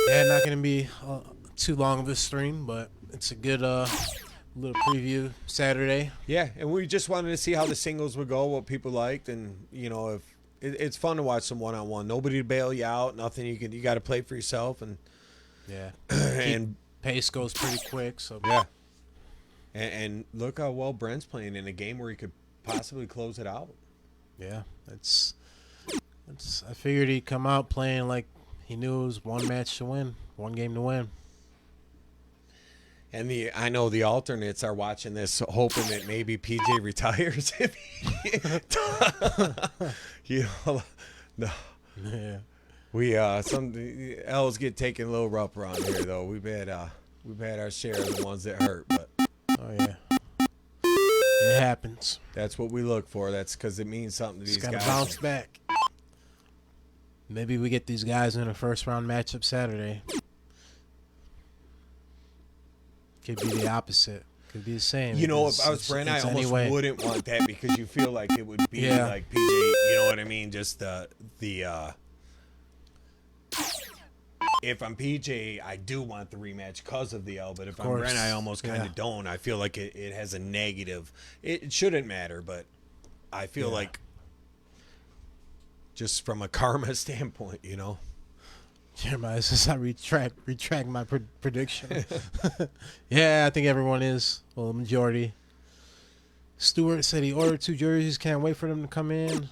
Yeah, not going to be too long of a stream, but it's a good little preview Saturday. Yeah, and we just wanted to see how the singles would go, what people liked, and if it's fun to watch some one-on-one. Nobody to bail you out, nothing. You got to play for yourself, and Yeah. and Pace goes pretty quick, so yeah. And look how well Brent's playing in a game where he could possibly close it out. yeah, it's. I figured he'd come out playing like he knew it was one match to win, one game to win. And I know the alternates are watching this, hoping that maybe PJ retires. No, Yeah. we some L's get taken a little rough around here though. We've had our share of the ones that hurt, but Oh yeah. It happens. that's what we look for. That's because it means something to Just these gotta guys. bounce back. Maybe we get these guys in a first round matchup Saturday. Could be the opposite. Could be the same. If I was Brent, I almost wouldn't want that because you feel like it would be like PJ. You know what I mean? Just the if I'm PJ, I do want the rematch because of the L. But if I'm Brent, I almost kind of don't. I feel like it has a negative. It shouldn't matter, but I feel like just from a karma standpoint, Yeah, man, since I retract my prediction. Yeah, I think everyone is. Well, majority. Stewart said he ordered 2 jerseys. Can't wait for them to come in.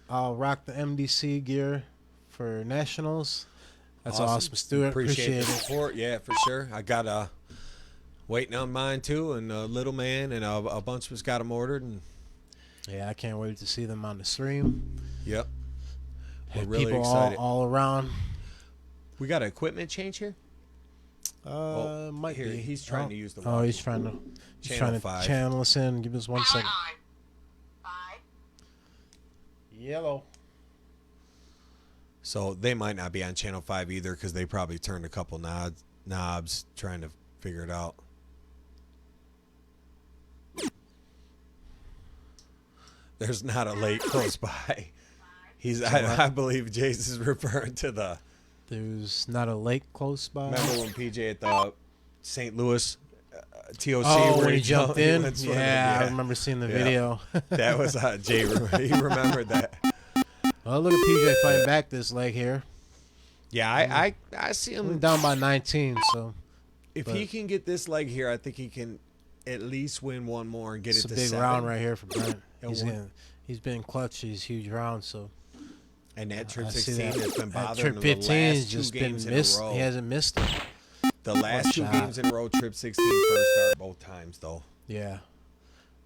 I'll rock the MDC gear for Nationals. That's awesome, Stewart. Appreciate the it. support. Yeah, for sure. I got waiting on mine too, and Little Man, and a bunch of us got them ordered. And yeah, I can't wait to see them on the stream. Yep, we're Have really people excited. all around. We got an equipment change here. Might here, be. he's trying to use the. Oh, he's trying to. Channel 5. Channel us in. Give us 1 second. Yellow. So they might not be on channel 5 either because they probably turned a couple knobs trying to figure it out. There's not a lake close by. I believe Jason's referring to the. There's not a lake close by. Remember when PJ at the St. Louis TOC Oh, where he jumped in? went swimming? Yeah, I remember seeing the video. That was Jay. He remembered that. Oh, look at PJ fighting back this leg here. Yeah, I see him. Down by 19, so. If he can get this leg here, I think he can at least win one more and get It's it a to big 7. round right here for Brent. And He's been clutch these huge rounds, so. And that trip I see 16 that. has been That bothering trip him 15 the has last 2 just been games in a missed. row. He hasn't missed it. The last 2 shot. games in a row, trip 16 first start both times, though. Yeah.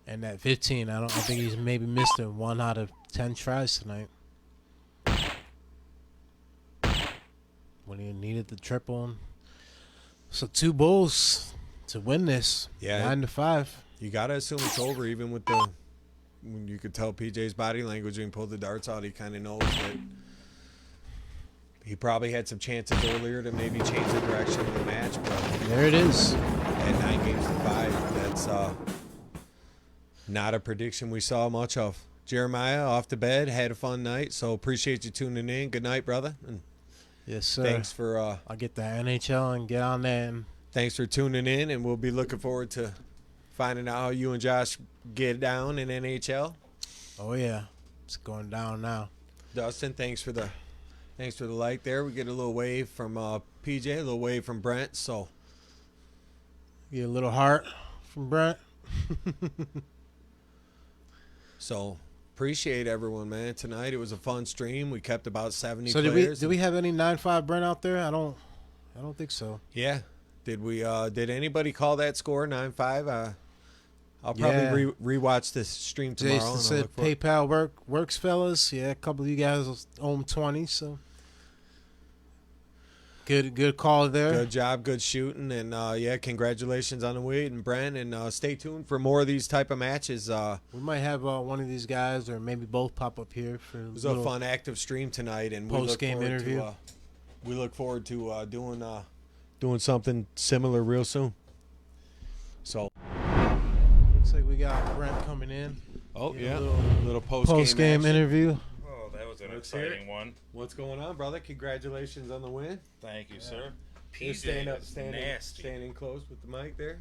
And that 15, I think he's maybe missed it 1 out of 10 tries tonight. When he needed the triple. So 2 bulls to win this. Yeah. 9-5. You got to assume it's over, even with when you could tell PJ's body language when he pulled the darts out. He kind of knows that he probably had some chances earlier to maybe change the direction of the match. But there it is. At 9-5, that's not a prediction we saw much of. Jeremiah off to bed, had a fun night, so appreciate you tuning in. Good night, brother. And yes, sir. Thanks for I'll get the NHL and get on that. Thanks for tuning in, and we'll be looking forward to finding out how you and Josh get down in NHL. Oh yeah, it's going down now. Dustin, thanks for the like there. We get a little wave from PJ, a little wave from Brent. So get a little heart from Brent. So appreciate everyone, man. Tonight it was a fun stream. We kept about 70 so players. did we have any 9-5 Brent out there? I don't think so. Yeah. Did we? Did anybody call that score 9-5? I'll probably rewatch this stream tomorrow. Jason said PayPal works, fellas. Yeah, a couple of you guys owe him 20, so good call there. Good job, good shooting, and yeah, congratulations on the win, and Brent, and stay tuned for more of these type of matches. We might have one of these guys, or maybe both, pop up here for. It was a fun, active stream tonight, and post-game interview. We look forward to doing something similar real soon. So looks like we got Brent coming in. Oh yeah, little post-game interview. Oh, that was an exciting one. What's going on, brother? Congratulations on the win. Thank you, sir. PJ nasty. Standing close with the mic there.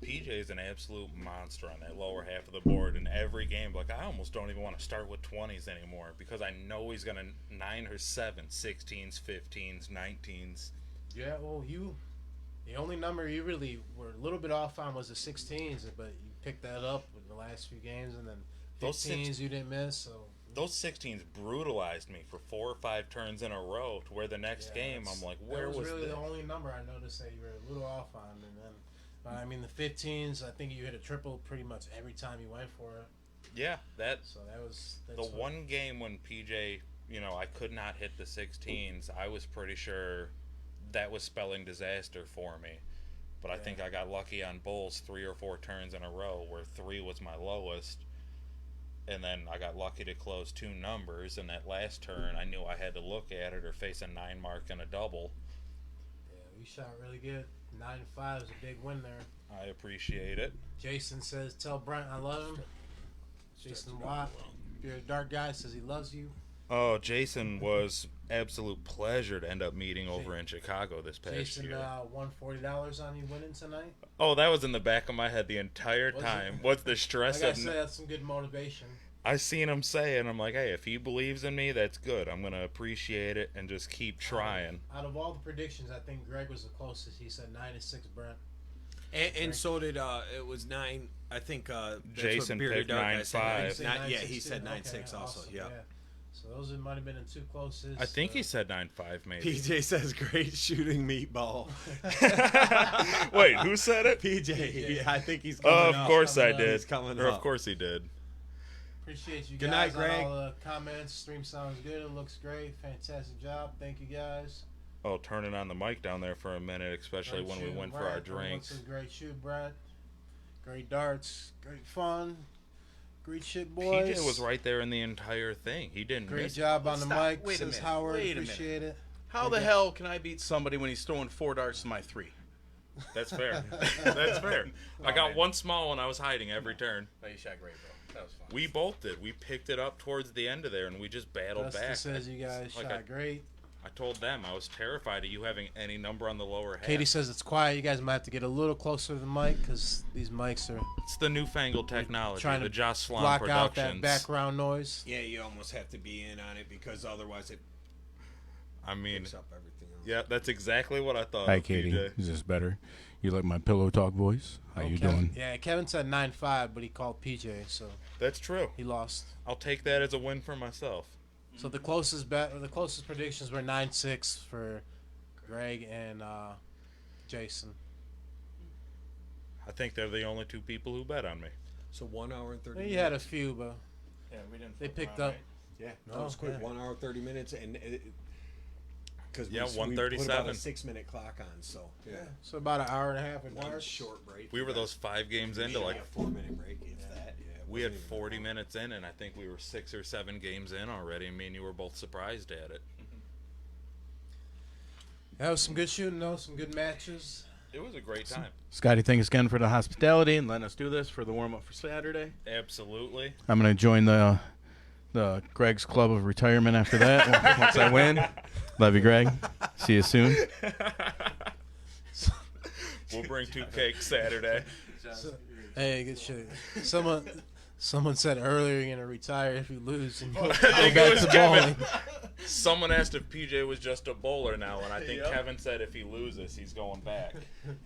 PJ is an absolute monster on that lower half of the board in every game. Like, I almost don't even want to start with 20s anymore because I know he's going to 9 or 7, 16s, 15s, 19s. Yeah, well, the only number you really were a little bit off on was the 16s, but you picked that up in the last few games, and then 15s you didn't miss. So those 16s brutalized me for 4 or 5 turns in a row to where the next game I'm like, where was really this? The only number I noticed that you were a little off on, and then I mean the 15s. I think you hit a triple pretty much every time you went for it. Yeah, that's the one game when PJ, I could not hit the 16s. I was pretty sure that was spelling disaster for me. But I think I got lucky on bulls 3 or 4 turns in a row where 3 was my lowest. And then I got lucky to close 2 numbers. And that last turn, I knew I had to look at it or face a 9 mark and a double. Yeah, we shot really good. 9-5 is a big win there. I appreciate it. Jason says, tell Brent I love him. Jason Watt, if you're a dark guy, says he loves you. Oh, Jason was absolute pleasure to end up meeting over in Chicago this past year. Jason won $40 on you winning tonight? Oh, that was in the back of my head the entire time. What's the stress of... that's some good motivation. I seen him say, and I'm like, hey, if he believes in me, that's good. I'm going to appreciate it and just keep trying. Out of all the predictions, I think Greg was the closest. He said 9-6 Brent. And so did it was 9. I think Jason picked 9-5. Yeah, he said 9-6 also. Awesome, yeah. So those might have been the 2 closest. I think he said 9-5 maybe. PJ says great shooting meatball. Wait, who said it? PJ. Yeah, I think he's coming Of course I did. He's coming or up. Of course he did. Appreciate you Good guys night, Greg. on all the comments. Stream sounds good. It looks great. Fantastic job. Thank you guys. Oh, turning on the mic down there for a minute, especially when we went for our drinks. Looks a great shoot, Brent. Great darts. Great fun. Great shit, boys. PJ was right there in the entire thing. He didn't Great miss job on the mic. Wait a minute. Howard. Wait a Appreciate it. How the hell can I beat somebody when he's throwing 4 darts to my 3? That's fair. That's fair. I got one small one I was hiding every turn. But you shot great, bro. That was fun. We both did. We picked it up towards the end of there, and we just battled back. Says you guys shot great. I told them I was terrified of you having any number on the lower half. Katie says it's quiet. You guys might have to get a little closer to the mic because these mics are... It's the newfangled technology, trying the to Josh Sloan block Productions. out that background noise. Yeah, you almost have to be in on it because otherwise it picks up everything else. Yeah, that's exactly what I thought. Hi, Katie. PJ. Is this better? You like my pillow talk voice? How you doing? Yeah, Kevin said 9-5, but he called PJ, so... That's true. He lost. I'll take that as a win for myself. So the closest predictions were 9-6 for Greg and Jason. I think they're the only 2 people who bet on me. So 1 hour and 30 He minutes. had a few, but Yeah, we didn't. they fuck picked around, up. right? Yeah, no, Oh, it was quick. yeah. 1 hour 30 minutes, and because Yeah, we put about 1:37. a 6-minute clock on, so yeah, So about an hour and a half of one darts. short break. We were those 5 games into like a 4-minute break, if that. Yeah, it we had wasn't even 40 long. minutes in, and I think we were 6 or 7 games in already. Me and you were both surprised at it. That was some good shooting, though. Some good matches. It was a great time. Scotty, thanks again for the hospitality and letting us do this for the warm up for Saturday. Absolutely. I'm gonna join the Greg's Club of Retirement after that once I win. Love you, Greg. See you soon. We'll bring 2 cakes Saturday. Hey, good shit. Someone said earlier you're gonna retire if you lose and go think it back was to Kevin. bowling. Someone asked if PJ was just a bowler now, and I think Kevin said if he loses, he's going back.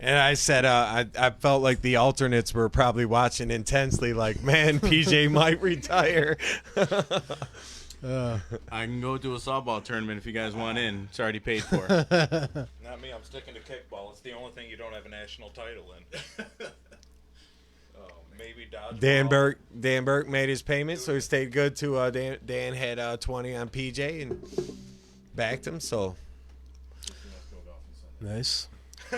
And I said, I felt like the alternates were probably watching intensely, like, man, PJ might retire. I can go to a softball tournament if you guys want in. It's already paid for. Not me. I'm sticking to kickball. It's the only thing you don't have a national title in. Maybe dodgeball. Dan Burke made his payment, so he stayed good to Dan had 20 on PJ and backed him. So Nice.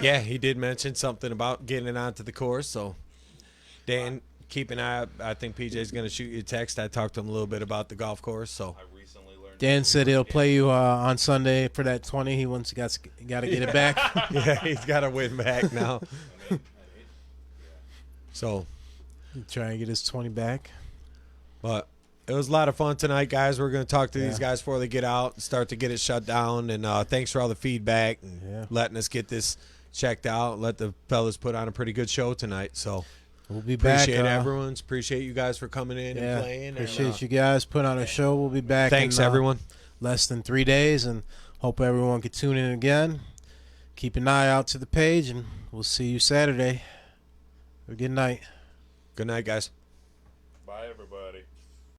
yeah, he did mention something about getting it onto the course. So Dan, keep an eye out. I think PJ's going to shoot you a text. I talked to him a little bit about the golf course. So I recently learned. Dan said he'll play you on Sunday for that 20. He got to get it back. yeah, he's got to win back now. So. Try and get his 20 back. But it was a lot of fun tonight, guys. We're going to talk to these Yeah. guys before they get out and start to get it shut down. And thanks for all the feedback and Yeah. letting us get this checked out. Let the fellas put on a pretty good show tonight. So We'll be back. appreciate everyone's. Appreciate you guys for coming in Yeah, and playing. appreciate you guys putting on a show. We'll be back. Thanks, in, everyone. Less than 3 days, and hope everyone can tune in again. Keep an eye out to the page, and we'll see you Saturday. Have a good night. Good night, guys. Bye, everybody.